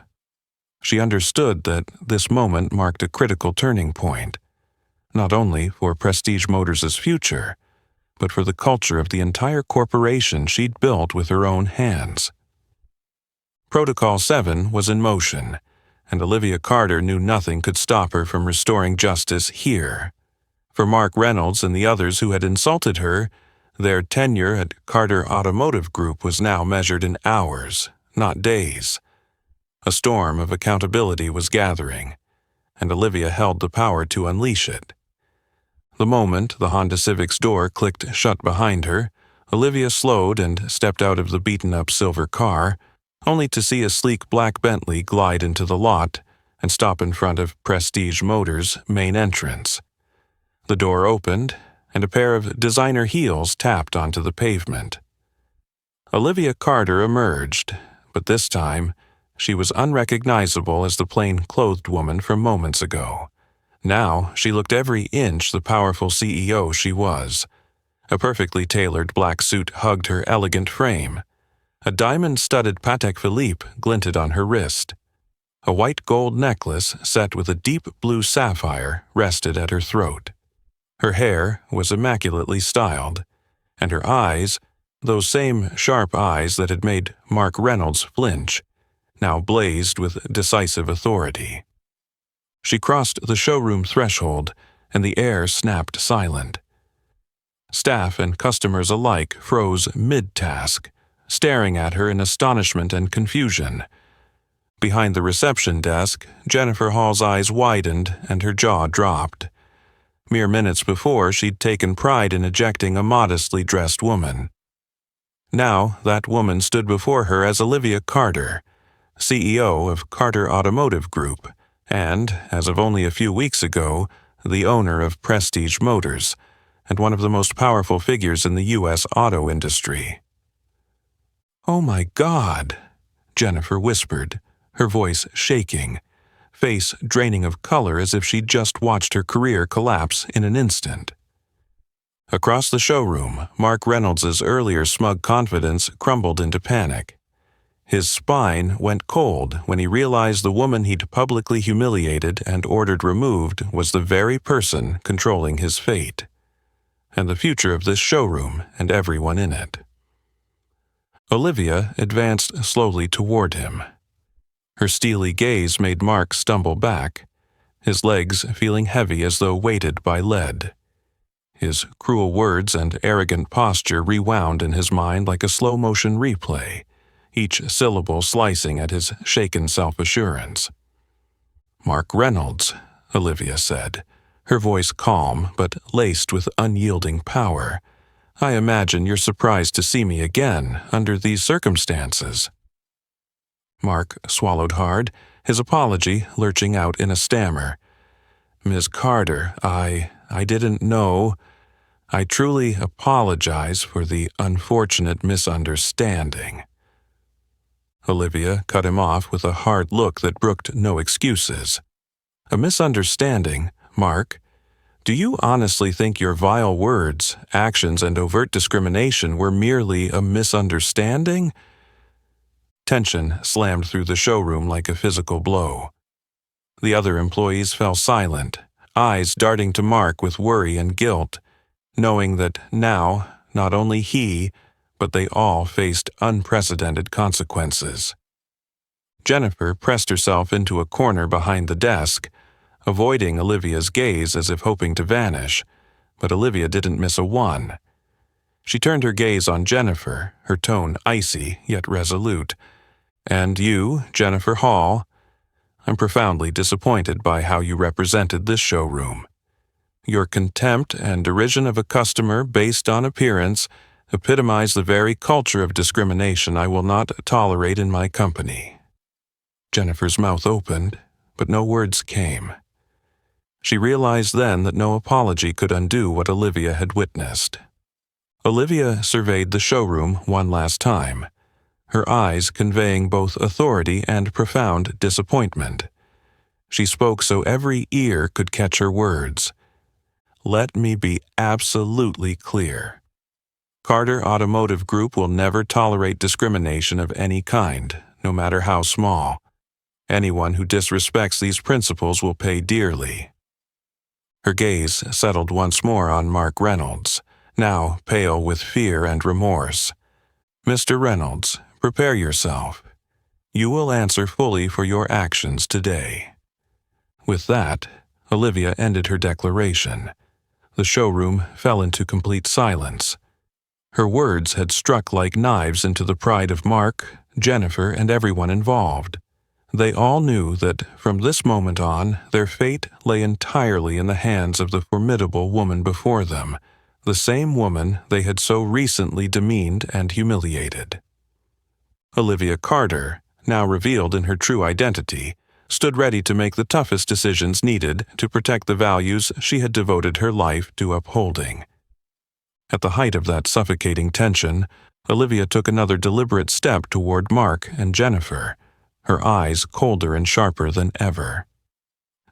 She understood that this moment marked a critical turning point, not only for Prestige Motors' future, but for the culture of the entire corporation she'd built with her own hands. Protocol 7 was in motion, and Olivia Carter knew nothing could stop her from restoring justice here. For Mark Reynolds and the others who had insulted her, their tenure at Carter Automotive Group was now measured in hours, not days. A storm of accountability was gathering, and Olivia held the power to unleash it. The moment the Honda Civic's door clicked shut behind her, Olivia slowed and stepped out of the beaten-up silver car, only to see a sleek black Bentley glide into the lot and stop in front of Prestige Motors' main entrance. The door opened, and a pair of designer heels tapped onto the pavement. Olivia Carter emerged, but this time, she was unrecognizable as the plain-clothed woman from moments ago. Now, she looked every inch the powerful CEO she was. A perfectly tailored black suit hugged her elegant frame. A diamond-studded Patek Philippe glinted on her wrist. A white gold necklace set with a deep blue sapphire rested at her throat. Her hair was immaculately styled, and her eyes, those same sharp eyes that had made Mark Reynolds flinch, now blazed with decisive authority. She crossed the showroom threshold, and the air snapped silent. Staff and customers alike froze mid-task, staring at her in astonishment and confusion. Behind the reception desk, Jennifer Hall's eyes widened and her jaw dropped. Mere minutes before, she'd taken pride in ejecting a modestly dressed woman. Now, that woman stood before her as Olivia Carter, CEO of Carter Automotive Group, and, as of only a few weeks ago, the owner of Prestige Motors, and one of the most powerful figures in the U.S. auto industry. "Oh my God," Jennifer whispered, her voice shaking, face draining of color as if she'd just watched her career collapse in an instant. Across the showroom, Mark Reynolds' earlier smug confidence crumbled into panic. His spine went cold when he realized the woman he'd publicly humiliated and ordered removed was the very person controlling his fate, and the future of this showroom and everyone in it. Olivia advanced slowly toward him. Her steely gaze made Mark stumble back, his legs feeling heavy as though weighted by lead. His cruel words and arrogant posture rewound in his mind like a slow-motion replay, each syllable slicing at his shaken self-assurance. "Mark Reynolds," Olivia said, her voice calm but laced with unyielding power. "I imagine you're surprised to see me again under these circumstances." Mark swallowed hard, his apology lurching out in a stammer. "Ms. Carter, I didn't know. I truly apologize for the unfortunate misunderstanding." Olivia cut him off with a hard look that brooked no excuses. "A misunderstanding, Mark? Do you honestly think your vile words, actions, and overt discrimination were merely a misunderstanding?" Tension slammed through the showroom like a physical blow. The other employees fell silent, eyes darting to Mark with worry and guilt, knowing that now, not only he, but they all faced unprecedented consequences. Jennifer pressed herself into a corner behind the desk, avoiding Olivia's gaze as if hoping to vanish, but Olivia didn't miss a one. She turned her gaze on Jennifer, her tone icy yet resolute. "And you, Jennifer Hall, I'm profoundly disappointed by how you represented this showroom. Your contempt and derision of a customer based on appearance epitomize the very culture of discrimination I will not tolerate in my company." Jennifer's mouth opened, but no words came. She realized then that no apology could undo what Olivia had witnessed. Olivia surveyed the showroom one last time, her eyes conveying both authority and profound disappointment. She spoke so every ear could catch her words. Let me be absolutely clear. Carter Automotive Group will never tolerate discrimination of any kind, no matter how small. Anyone who disrespects these principles will pay dearly. Her gaze settled once more on Mark Reynolds, now pale with fear and remorse. Mr. Reynolds, prepare yourself. You will answer fully for your actions today. With that, Olivia ended her declaration. The showroom fell into complete silence. Her words had struck like knives into the pride of Mark, Jennifer, and everyone involved. They all knew that from this moment on, their fate lay entirely in the hands of the formidable woman before them, the same woman they had so recently demeaned and humiliated. Olivia Carter, now revealed in her true identity, stood ready to make the toughest decisions needed to protect the values she had devoted her life to upholding. At the height of that suffocating tension, Olivia took another deliberate step toward Mark and Jennifer, her eyes colder and sharper than ever.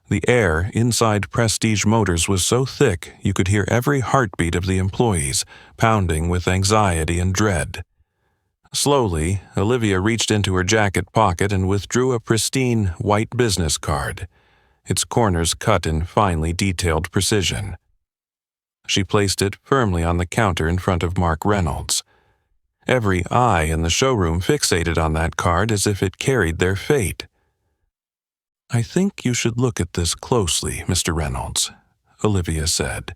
The air inside Prestige Motors was so thick you could hear every heartbeat of the employees, pounding with anxiety and dread. Slowly, Olivia reached into her jacket pocket and withdrew a pristine white business card, its corners cut in finely detailed precision. She placed it firmly on the counter in front of Mark Reynolds. Every eye in the showroom fixated on that card as if it carried their fate. I think you should look at this closely, Mr. Reynolds, Olivia said,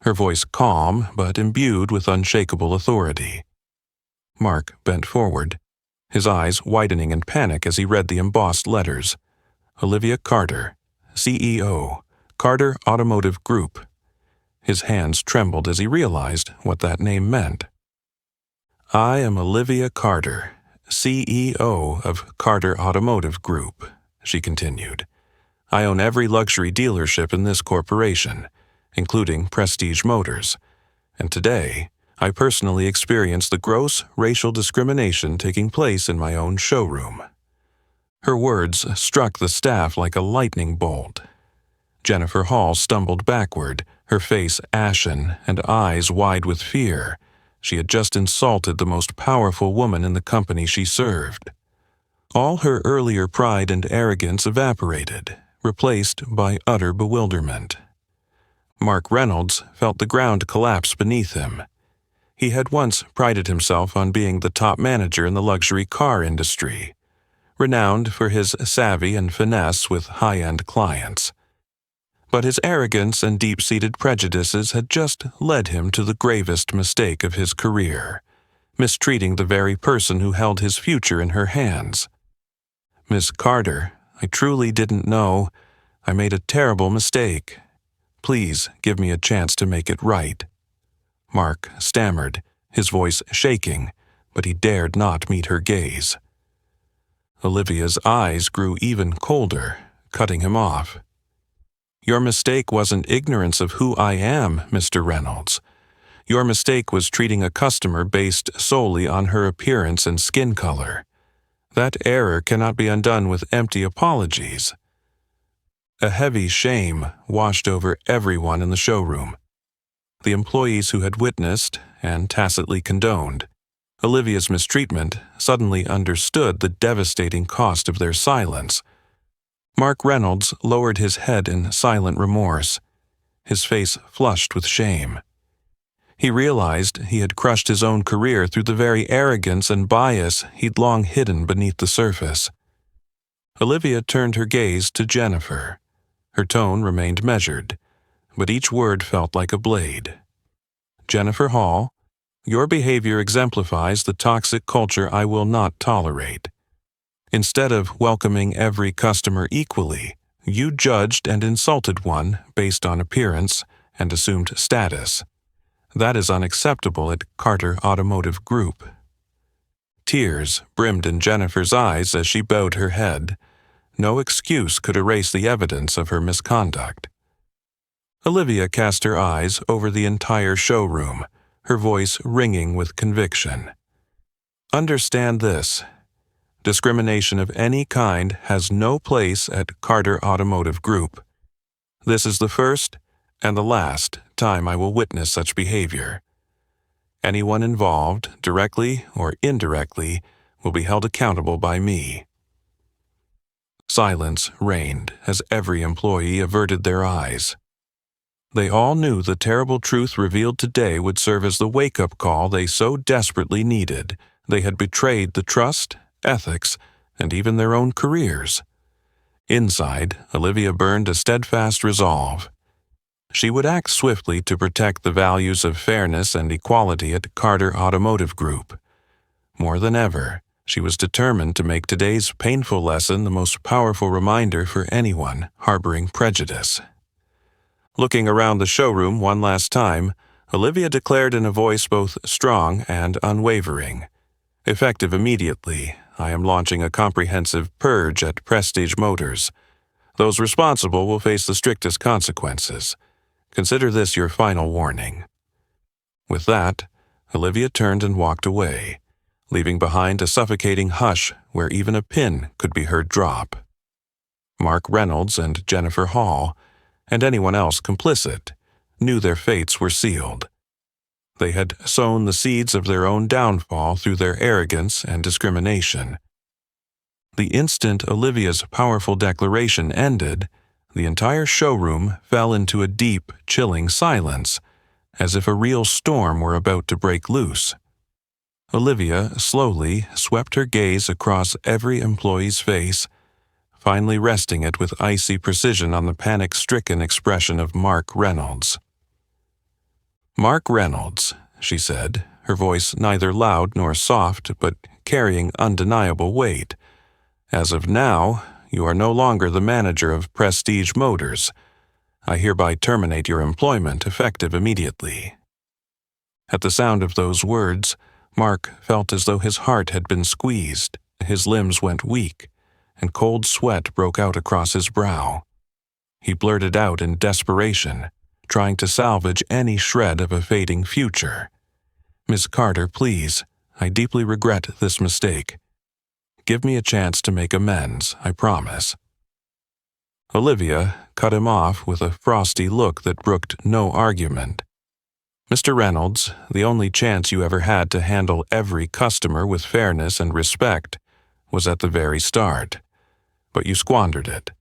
her voice calm but imbued with unshakable authority. Mark bent forward, his eyes widening in panic as he read the embossed letters. Olivia Carter, CEO, Carter Automotive Group. His hands trembled as he realized what that name meant. I am Olivia Carter, CEO of Carter Automotive Group, she continued. I own every luxury dealership in this corporation, including Prestige Motors, and today I personally experienced the gross racial discrimination taking place in my own showroom. Her words struck the staff like a lightning bolt. Jennifer Hall stumbled backward, her face ashen and eyes wide with fear. She had just insulted the most powerful woman in the company she served. All her earlier pride and arrogance evaporated, replaced by utter bewilderment. Mark Reynolds felt the ground collapse beneath him. He had once prided himself on being the top manager in the luxury car industry, renowned for his savvy and finesse with high-end clients. But his arrogance and deep-seated prejudices had just led him to the gravest mistake of his career, mistreating the very person who held his future in her hands. Miss Carter, I truly didn't know. I made a terrible mistake. Please give me a chance to make it right. Mark stammered, his voice shaking, but he dared not meet her gaze. Olivia's eyes grew even colder, cutting him off. Your mistake wasn't ignorance of who I am, Mr. Reynolds. Your mistake was treating a customer based solely on her appearance and skin color. That error cannot be undone with empty apologies. A heavy shame washed over everyone in the showroom. The employees who had witnessed and tacitly condoned Olivia's mistreatment suddenly understood the devastating cost of their silence. Mark Reynolds lowered his head in silent remorse, his face flushed with shame. He realized he had crushed his own career through the very arrogance and bias he'd long hidden beneath the surface. Olivia turned her gaze to Jennifer. Her tone remained measured, but each word felt like a blade. Jennifer Hall, your behavior exemplifies the toxic culture I will not tolerate. Instead of welcoming every customer equally, you judged and insulted one based on appearance and assumed status. That is unacceptable at Carter Automotive Group. Tears brimmed in Jennifer's eyes as she bowed her head. No excuse could erase the evidence of her misconduct. Olivia cast her eyes over the entire showroom, her voice ringing with conviction. Understand this. Discrimination of any kind has no place at Carter Automotive Group. This is the first and the last time I will witness such behavior. Anyone involved, directly or indirectly, will be held accountable by me. Silence reigned as every employee averted their eyes. They all knew the terrible truth revealed today would serve as the wake-up call they so desperately needed. They had betrayed the trust, ethics, and even their own careers. Inside, Olivia burned a steadfast resolve. She would act swiftly to protect the values of fairness and equality at Carter Automotive Group. More than ever, she was determined to make today's painful lesson the most powerful reminder for anyone harboring prejudice. Looking around the showroom one last time, Olivia declared in a voice both strong and unwavering, "Effective immediately, I am launching a comprehensive purge at Prestige Motors. Those responsible will face the strictest consequences. Consider this your final warning." With that, Olivia turned and walked away, leaving behind a suffocating hush where even a pin could be heard drop. Mark Reynolds and Jennifer Hall, and anyone else complicit, knew their fates were sealed. They had sown the seeds of their own downfall through their arrogance and discrimination. The instant Olivia's powerful declaration ended, the entire showroom fell into a deep, chilling silence, as if a real storm were about to break loose. Olivia slowly swept her gaze across every employee's face, finally resting it with icy precision on the panic-stricken expression of Mark Reynolds. "Mark Reynolds," she said, her voice neither loud nor soft, but carrying undeniable weight. "As of now, you are no longer the manager of Prestige Motors. I hereby terminate your employment effective immediately." At the sound of those words, Mark felt as though his heart had been squeezed, his limbs went weak, and cold sweat broke out across his brow. He blurted out in desperation, trying to salvage any shred of a fading future. "Miss Carter, please, I deeply regret this mistake. Give me a chance to make amends, I promise." Olivia cut him off with a frosty look that brooked no argument. "Mr. Reynolds, the only chance you ever had to handle every customer with fairness and respect was at the very start. But you squandered it.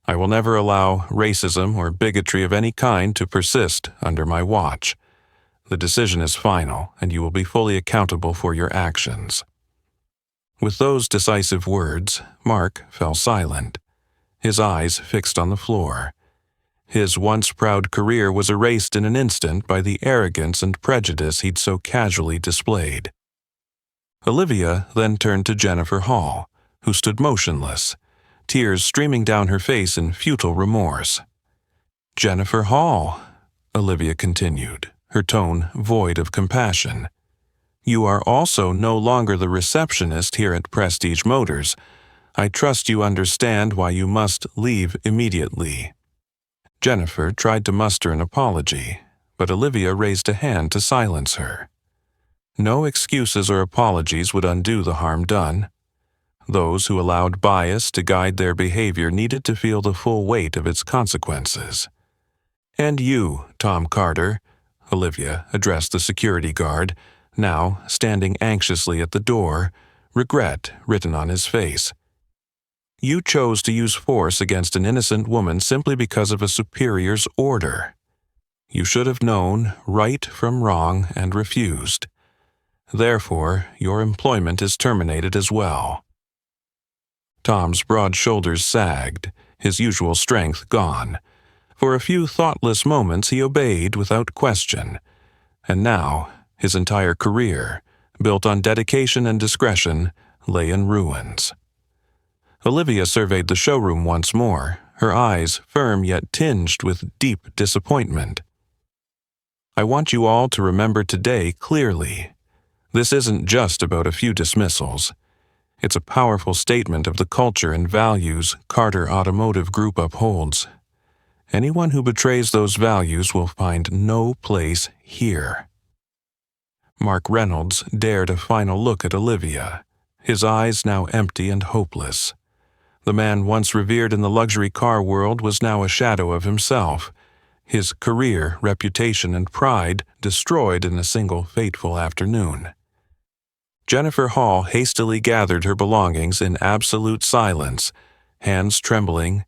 I will never allow racism or bigotry of any kind to persist under my watch. The decision is final, and you will be fully accountable for your actions." With those decisive words, Mark fell silent, his eyes fixed on the floor. His once proud career was erased in an instant by the arrogance and prejudice he'd so casually displayed. Olivia then turned to Jennifer Hall, who stood motionless, tears streaming down her face in futile remorse. "Jennifer Hall," Olivia continued, her tone void of compassion, "you are also no longer the receptionist here at Prestige Motors. I trust you understand why you must leave immediately." Jennifer tried to muster an apology, but Olivia raised a hand to silence her. No excuses or apologies would undo the harm done. Those who allowed bias to guide their behavior needed to feel the full weight of its consequences. "And you, Tom Carter," Olivia addressed the security guard, now standing anxiously at the door, regret written on his face. "You chose to use force against an innocent woman simply because of a superior's order. You should have known right from wrong and refused. Therefore, your employment is terminated as well." Tom's broad shoulders sagged, his usual strength gone. For a few thoughtless moments he obeyed without question, and now his entire career, built on dedication and discretion, lay in ruins. Olivia surveyed the showroom once more, her eyes firm yet tinged with deep disappointment. "I want you all to remember today clearly. This isn't just about a few dismissals. It's a powerful statement of the culture and values Carter Automotive Group upholds. Anyone who betrays those values will find no place here." Mark Reynolds dared a final look at Olivia, his eyes now empty and hopeless. The man once revered in the luxury car world was now a shadow of himself, his career, reputation, and pride destroyed in a single fateful afternoon. Jennifer Hall hastily gathered her belongings in absolute silence, hands trembling,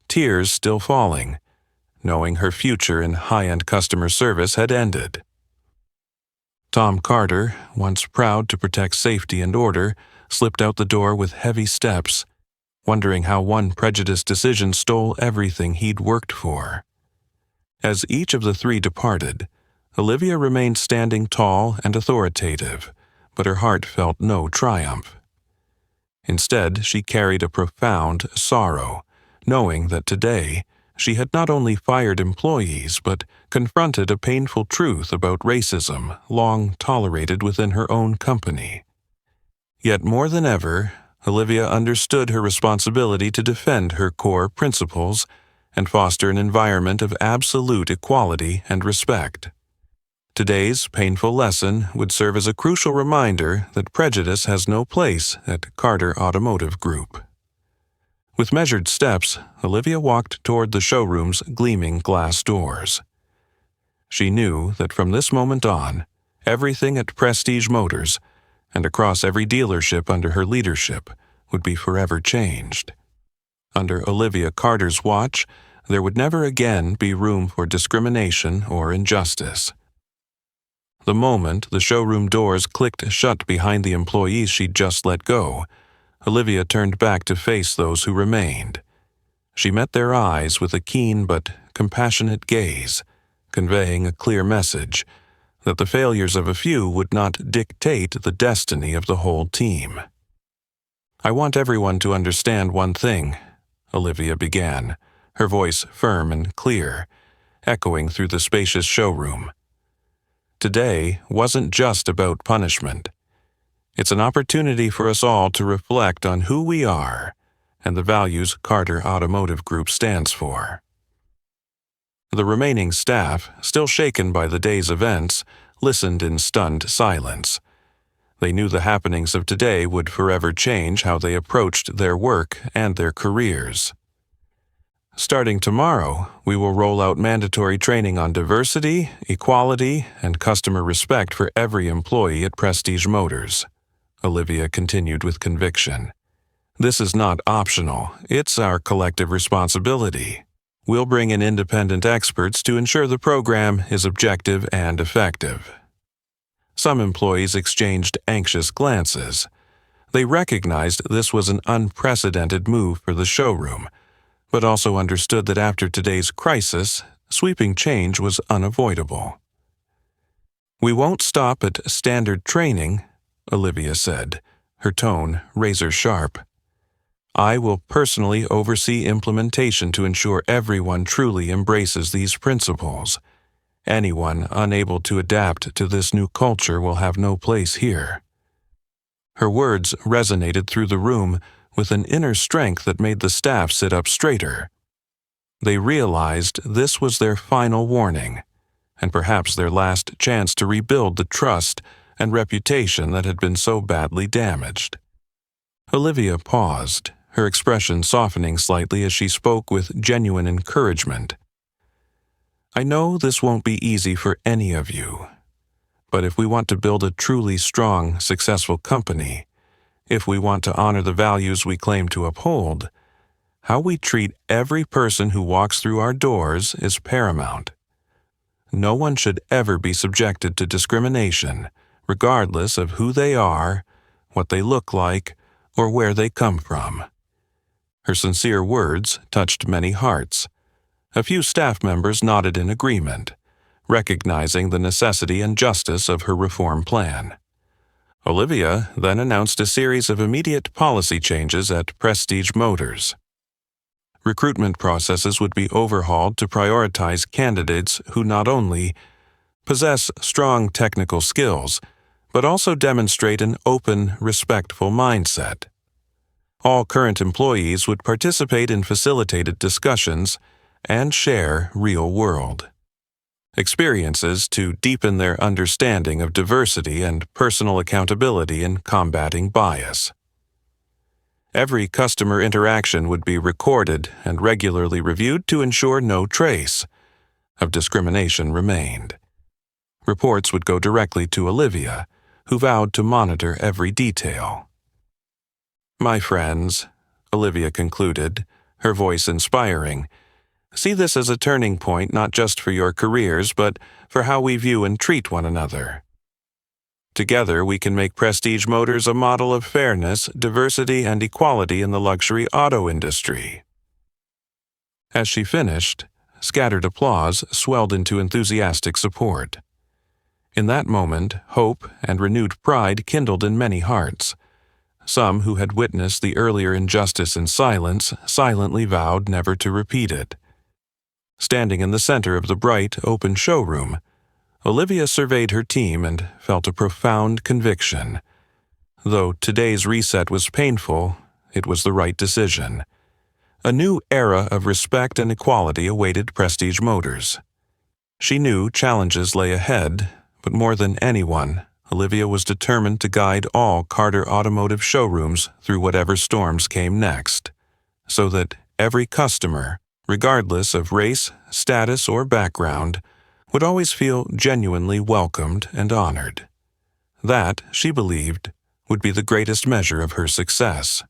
tears still falling, knowing her future in high-end customer service had ended. Tom Carter, once proud to protect safety and order, slipped out the door with heavy steps, wondering how one prejudiced decision stole everything he'd worked for. As each of the three departed, Olivia remained standing tall and authoritative, but her heart felt no triumph. Instead, she carried a profound sorrow, knowing that today she had not only fired employees but confronted a painful truth about racism long tolerated within her own company. Yet more than ever, Olivia understood her responsibility to defend her core principles and foster an environment of absolute equality and respect. Today's painful lesson would serve as a crucial reminder that prejudice has no place at Carter Automotive Group. With measured steps, Olivia walked toward the showroom's gleaming glass doors. She knew that from this moment on, everything at Prestige Motors and across every dealership under her leadership would be forever changed. Under Olivia Carter's watch, there would never again be room for discrimination or injustice. The moment the showroom doors clicked shut behind the employees she'd just let go, Olivia turned back to face those who remained. She met their eyes with a keen but compassionate gaze, conveying a clear message that the failures of a few would not dictate the destiny of the whole team. "I want everyone to understand one thing," Olivia began, her voice firm and clear, echoing through the spacious showroom. Today wasn't just about punishment. It's an opportunity for us all to reflect on who we are and the values Carter Automotive Group stands for. The remaining staff, still shaken by the day's events, listened in stunned silence. They knew the happenings of today would forever change how they approached their work and their careers. Starting tomorrow, we will roll out mandatory training on diversity, equality, and customer respect for every employee at Prestige Motors, Olivia continued with conviction. This is not optional, it's our collective responsibility. We'll bring in independent experts to ensure the program is objective and effective. Some employees exchanged anxious glances. They recognized this was an unprecedented move for the showroom, but also understood that after today's crisis, sweeping change was unavoidable. "We won't stop at standard training," Olivia said, her tone razor-sharp. "I will personally oversee implementation to ensure everyone truly embraces these principles. Anyone unable to adapt to this new culture will have no place here." Her words resonated through the room with an inner strength that made the staff sit up straighter. They realized this was their final warning, and perhaps their last chance to rebuild the trust and reputation that had been so badly damaged. Olivia paused, her expression softening slightly as she spoke with genuine encouragement. "I know this won't be easy for any of you, but if we want to build a truly strong, successful company, if we want to honor the values we claim to uphold, how we treat every person who walks through our doors is paramount. No one should ever be subjected to discrimination, regardless of who they are, what they look like, or where they come from." Her sincere words touched many hearts. A few staff members nodded in agreement, recognizing the necessity and justice of her reform plan. Olivia then announced a series of immediate policy changes at Prestige Motors. Recruitment processes would be overhauled to prioritize candidates who not only possess strong technical skills, but also demonstrate an open, respectful mindset. All current employees would participate in facilitated discussions and share real-world experiences to deepen their understanding of diversity and personal accountability in combating bias. Every customer interaction would be recorded and regularly reviewed to ensure no trace of discrimination remained. Reports would go directly to Olivia, who vowed to monitor every detail. "My friends," Olivia concluded, her voice inspiring, "see this as a turning point not just for your careers, but for how we view and treat one another. Together, we can make Prestige Motors a model of fairness, diversity, and equality in the luxury auto industry." As she finished, scattered applause swelled into enthusiastic support. In that moment, hope and renewed pride kindled in many hearts. Some who had witnessed the earlier injustice in silence silently vowed never to repeat it. Standing in the center of the bright, open showroom, Olivia surveyed her team and felt a profound conviction. Though today's reset was painful, it was the right decision. A new era of respect and equality awaited Prestige Motors. She knew challenges lay ahead, but more than anyone, Olivia was determined to guide all Carter Automotive showrooms through whatever storms came next, so that every customer, regardless of race, status, or background, would always feel genuinely welcomed and honored. That, she believed, would be the greatest measure of her success.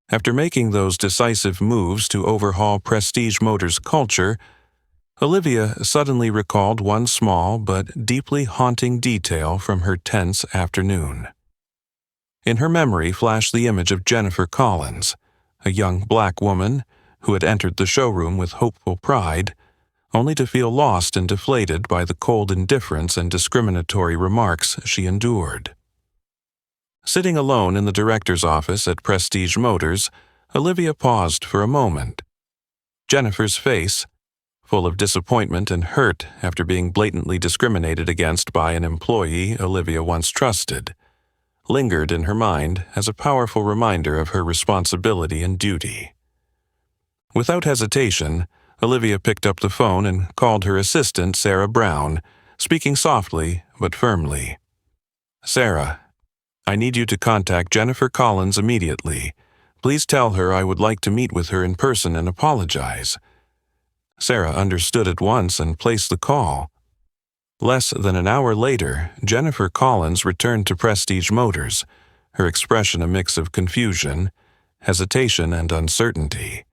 After making those decisive moves to overhaul Prestige Motors' culture, Olivia suddenly recalled one small but deeply haunting detail from her tense afternoon. In her memory flashed the image of Jennifer Collins, a young black woman who had entered the showroom with hopeful pride, only to feel lost and deflated by the cold indifference and discriminatory remarks she endured. Sitting alone in the director's office at Prestige Motors, Olivia paused for a moment. Jennifer's face, full of disappointment and hurt after being blatantly discriminated against by an employee Olivia once trusted, lingered in her mind as a powerful reminder of her responsibility and duty. Without hesitation, Olivia picked up the phone and called her assistant, Sarah Brown, speaking softly but firmly. "Sarah, I need you to contact Jennifer Collins immediately. Please tell her I would like to meet with her in person and apologize." Sarah understood at once and placed the call. Less than an hour later, Jennifer Collins returned to Prestige Motors, her expression a mix of confusion, hesitation, and uncertainty.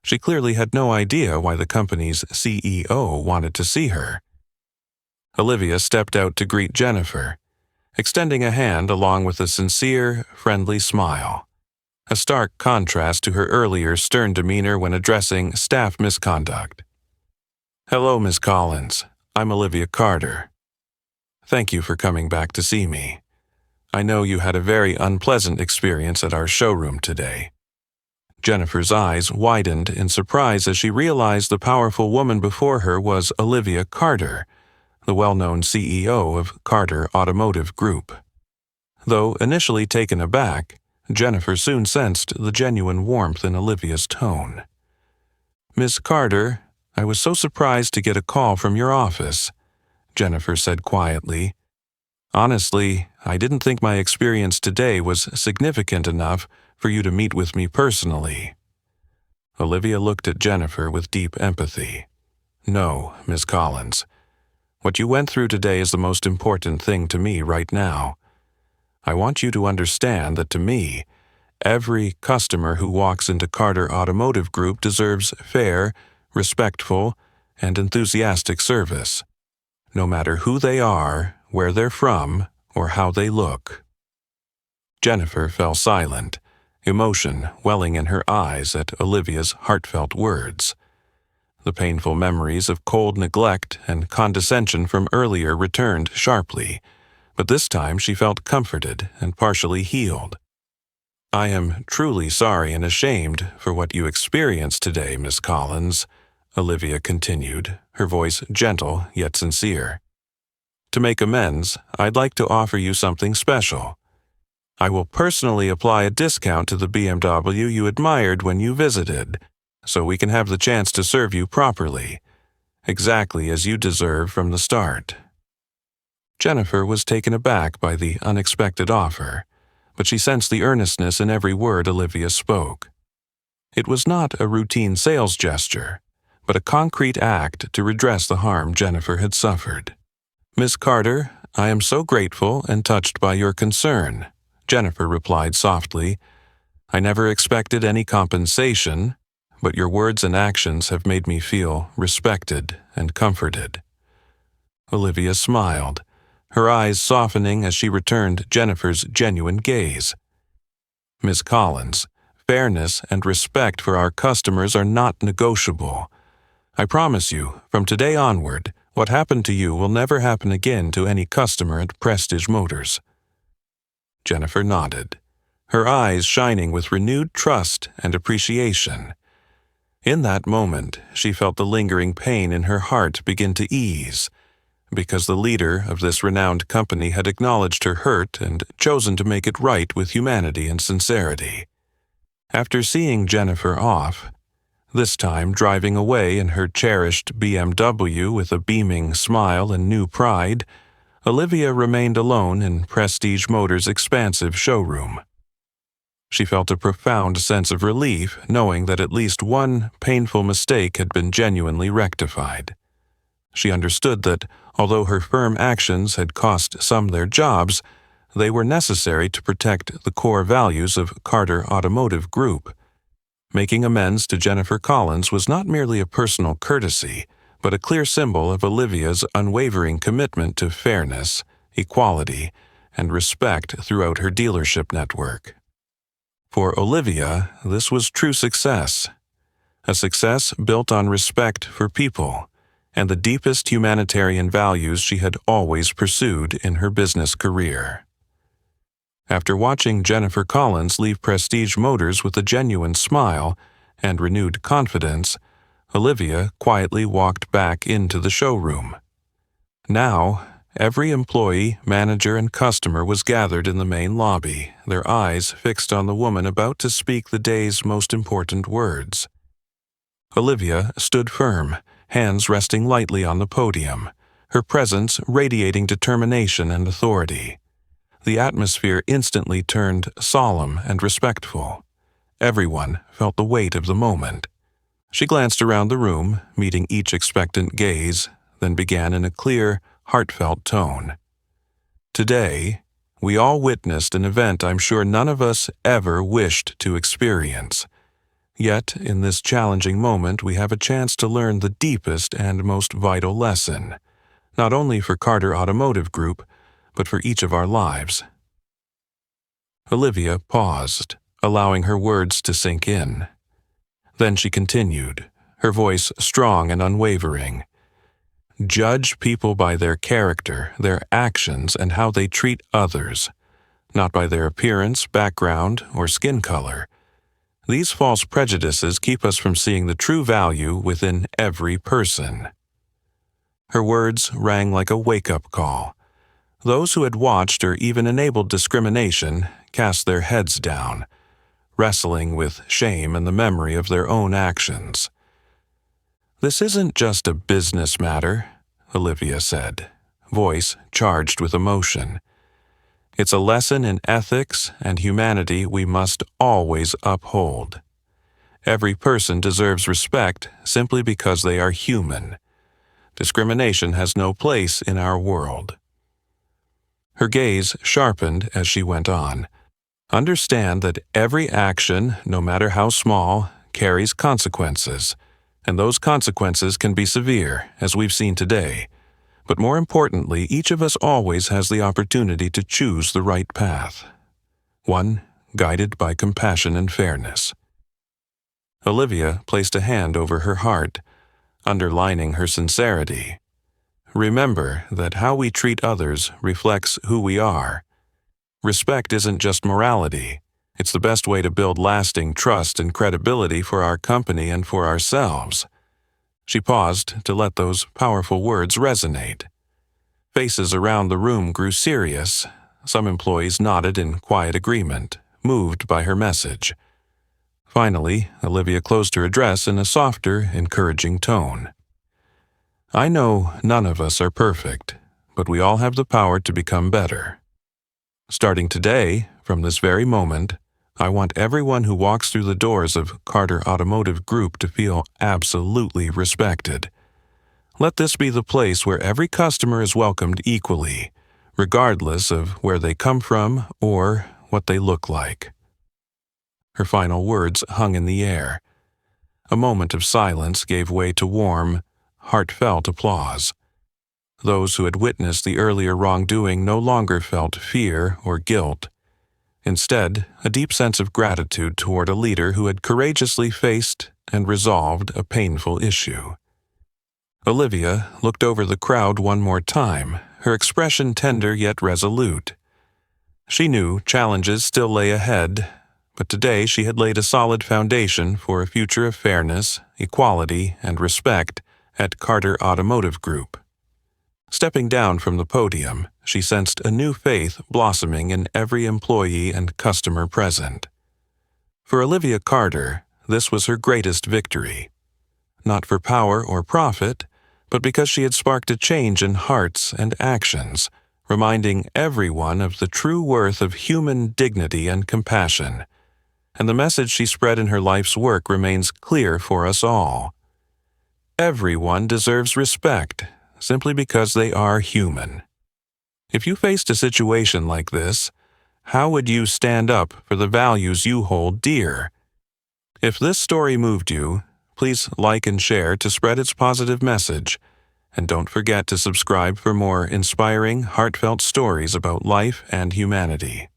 She clearly had no idea why the company's CEO wanted to see her. Olivia stepped out to greet Jennifer, extending a hand along with a sincere, friendly smile, a stark contrast to her earlier stern demeanor when addressing staff misconduct. "Hello, Miss Collins. I'm Olivia Carter. Thank you for coming back to see me. I know you had a very unpleasant experience at our showroom today." Jennifer's eyes widened in surprise as she realized the powerful woman before her was Olivia Carter, the well-known CEO of Carter Automotive Group. Though initially taken aback, Jennifer soon sensed the genuine warmth in Olivia's tone. "Miss Carter, I was so surprised to get a call from your office," Jennifer said quietly. "Honestly, I didn't think my experience today was significant enough for you to meet with me personally." Olivia looked at Jennifer with deep empathy. "No, Miss Collins. What you went through today is the most important thing to me right now. I want you to understand that to me, every customer who walks into Carter Automotive Group deserves fair, respectful, and enthusiastic service, no matter who they are, where they're from, or how they look." Jennifer fell silent, emotion welling in her eyes at Olivia's heartfelt words. The painful memories of cold neglect and condescension from earlier returned sharply, but this time she felt comforted and partially healed. "I am truly sorry and ashamed for what you experienced today, Miss Collins," Olivia continued, her voice gentle yet sincere. "To make amends, I'd like to offer you something special. I will personally apply a discount to the BMW you admired when you visited, so we can have the chance to serve you properly. exactly as you deserve from the start." Jennifer was taken aback by the unexpected offer, but she sensed the earnestness in every word Olivia spoke. It was not a routine sales gesture, but a concrete act to redress the harm Jennifer had suffered. "Miss Carter, I am so grateful and touched by your concern," Jennifer replied softly. "I never expected any compensation, but your words and actions have made me feel respected and comforted." Olivia smiled, her eyes softening as she returned Jennifer's genuine gaze. "Miss Collins, fairness and respect for our customers are not negotiable. I promise you, from today onward, what happened to you will never happen again to any customer at Prestige Motors." Jennifer nodded, her eyes shining with renewed trust and appreciation. In that moment, she felt the lingering pain in her heart begin to ease, because the leader of this renowned company had acknowledged her hurt and chosen to make it right with humanity and sincerity. After seeing Jennifer off, this time driving away in her cherished BMW with a beaming smile and new pride, Olivia remained alone in Prestige Motors' expansive showroom. She felt a profound sense of relief knowing that at least one painful mistake had been genuinely rectified. She understood that, although her firm actions had cost some their jobs, they were necessary to protect the core values of Carter Automotive Group. Making amends to Jennifer Collins was not merely a personal courtesy, but a clear symbol of Olivia's unwavering commitment to fairness, equality, and respect throughout her dealership network. For Olivia, this was true success, a success built on respect for people and the deepest humanitarian values she had always pursued in her business career. After watching Jennifer Collins leave Prestige Motors with a genuine smile and renewed confidence, Olivia quietly walked back into the showroom. Now, every employee, manager, and customer was gathered in the main lobby, their eyes fixed on the woman about to speak the day's most important words. Olivia stood firm, hands resting lightly on the podium, her presence radiating determination and authority. The atmosphere instantly turned solemn and respectful. Everyone felt the weight of the moment. She glanced around the room, meeting each expectant gaze, then began in a clear, heartfelt tone. "Today, we all witnessed an event I'm sure none of us ever wished to experience. Yet, in this challenging moment, we have a chance to learn the deepest and most vital lesson, not only for Carter Automotive Group, but for each of our lives." Olivia paused, allowing her words to sink in. Then she continued, her voice strong and unwavering. "Judge people by their character, their actions, and how they treat others, not by their appearance, background, or skin color. These false prejudices keep us from seeing the true value within every person." Her words rang like a wake-up call. Those who had watched or even enabled discrimination cast their heads down, wrestling with shame and the memory of their own actions. "This isn't just a business matter," Olivia said, voice charged with emotion. "It's a lesson in ethics and humanity we must always uphold. Every person deserves respect simply because they are human. Discrimination has no place in our world." Her gaze sharpened as she went on. "Understand that every action, no matter how small, carries consequences, and those consequences can be severe, as we've seen today. But more importantly, each of us always has the opportunity to choose the right path, one guided by compassion and fairness." Olivia placed a hand over her heart, underlining her sincerity. "Remember that how we treat others reflects who we are. Respect isn't just morality. It's the best way to build lasting trust and credibility for our company and for ourselves." She paused to let those powerful words resonate. Faces around the room grew serious. Some employees nodded in quiet agreement, moved by her message. Finally, Olivia closed her address in a softer, encouraging tone. I know none of us are perfect, but we all have the power to become better. Starting today, from this very moment, I want everyone who walks through the doors of Carter Automotive Group to feel absolutely respected. Let this be the place where every customer is welcomed equally, regardless of where they come from or what they look like. Her final words hung in the air. A moment of silence gave way to warm, heartfelt applause. Those who had witnessed the earlier wrongdoing no longer felt fear or guilt. Instead, a deep sense of gratitude toward a leader who had courageously faced and resolved a painful issue. Olivia looked over the crowd one more time, her expression tender yet resolute. She knew challenges still lay ahead, but today she had laid a solid foundation for a future of fairness, equality, and respect at Carter Automotive Group. Stepping down from the podium, she sensed a new faith blossoming in every employee and customer present. For Olivia Carter, this was her greatest victory. Not for power or profit, but because she had sparked a change in hearts and actions, reminding everyone of the true worth of human dignity and compassion. And the message she spread in her life's work remains clear for us all. Everyone deserves respect, simply because they are human. If you faced a situation like this, how would you stand up for the values you hold dear? If this story moved you, please like and share to spread its positive message. And don't forget to subscribe for more inspiring, heartfelt stories about life and humanity.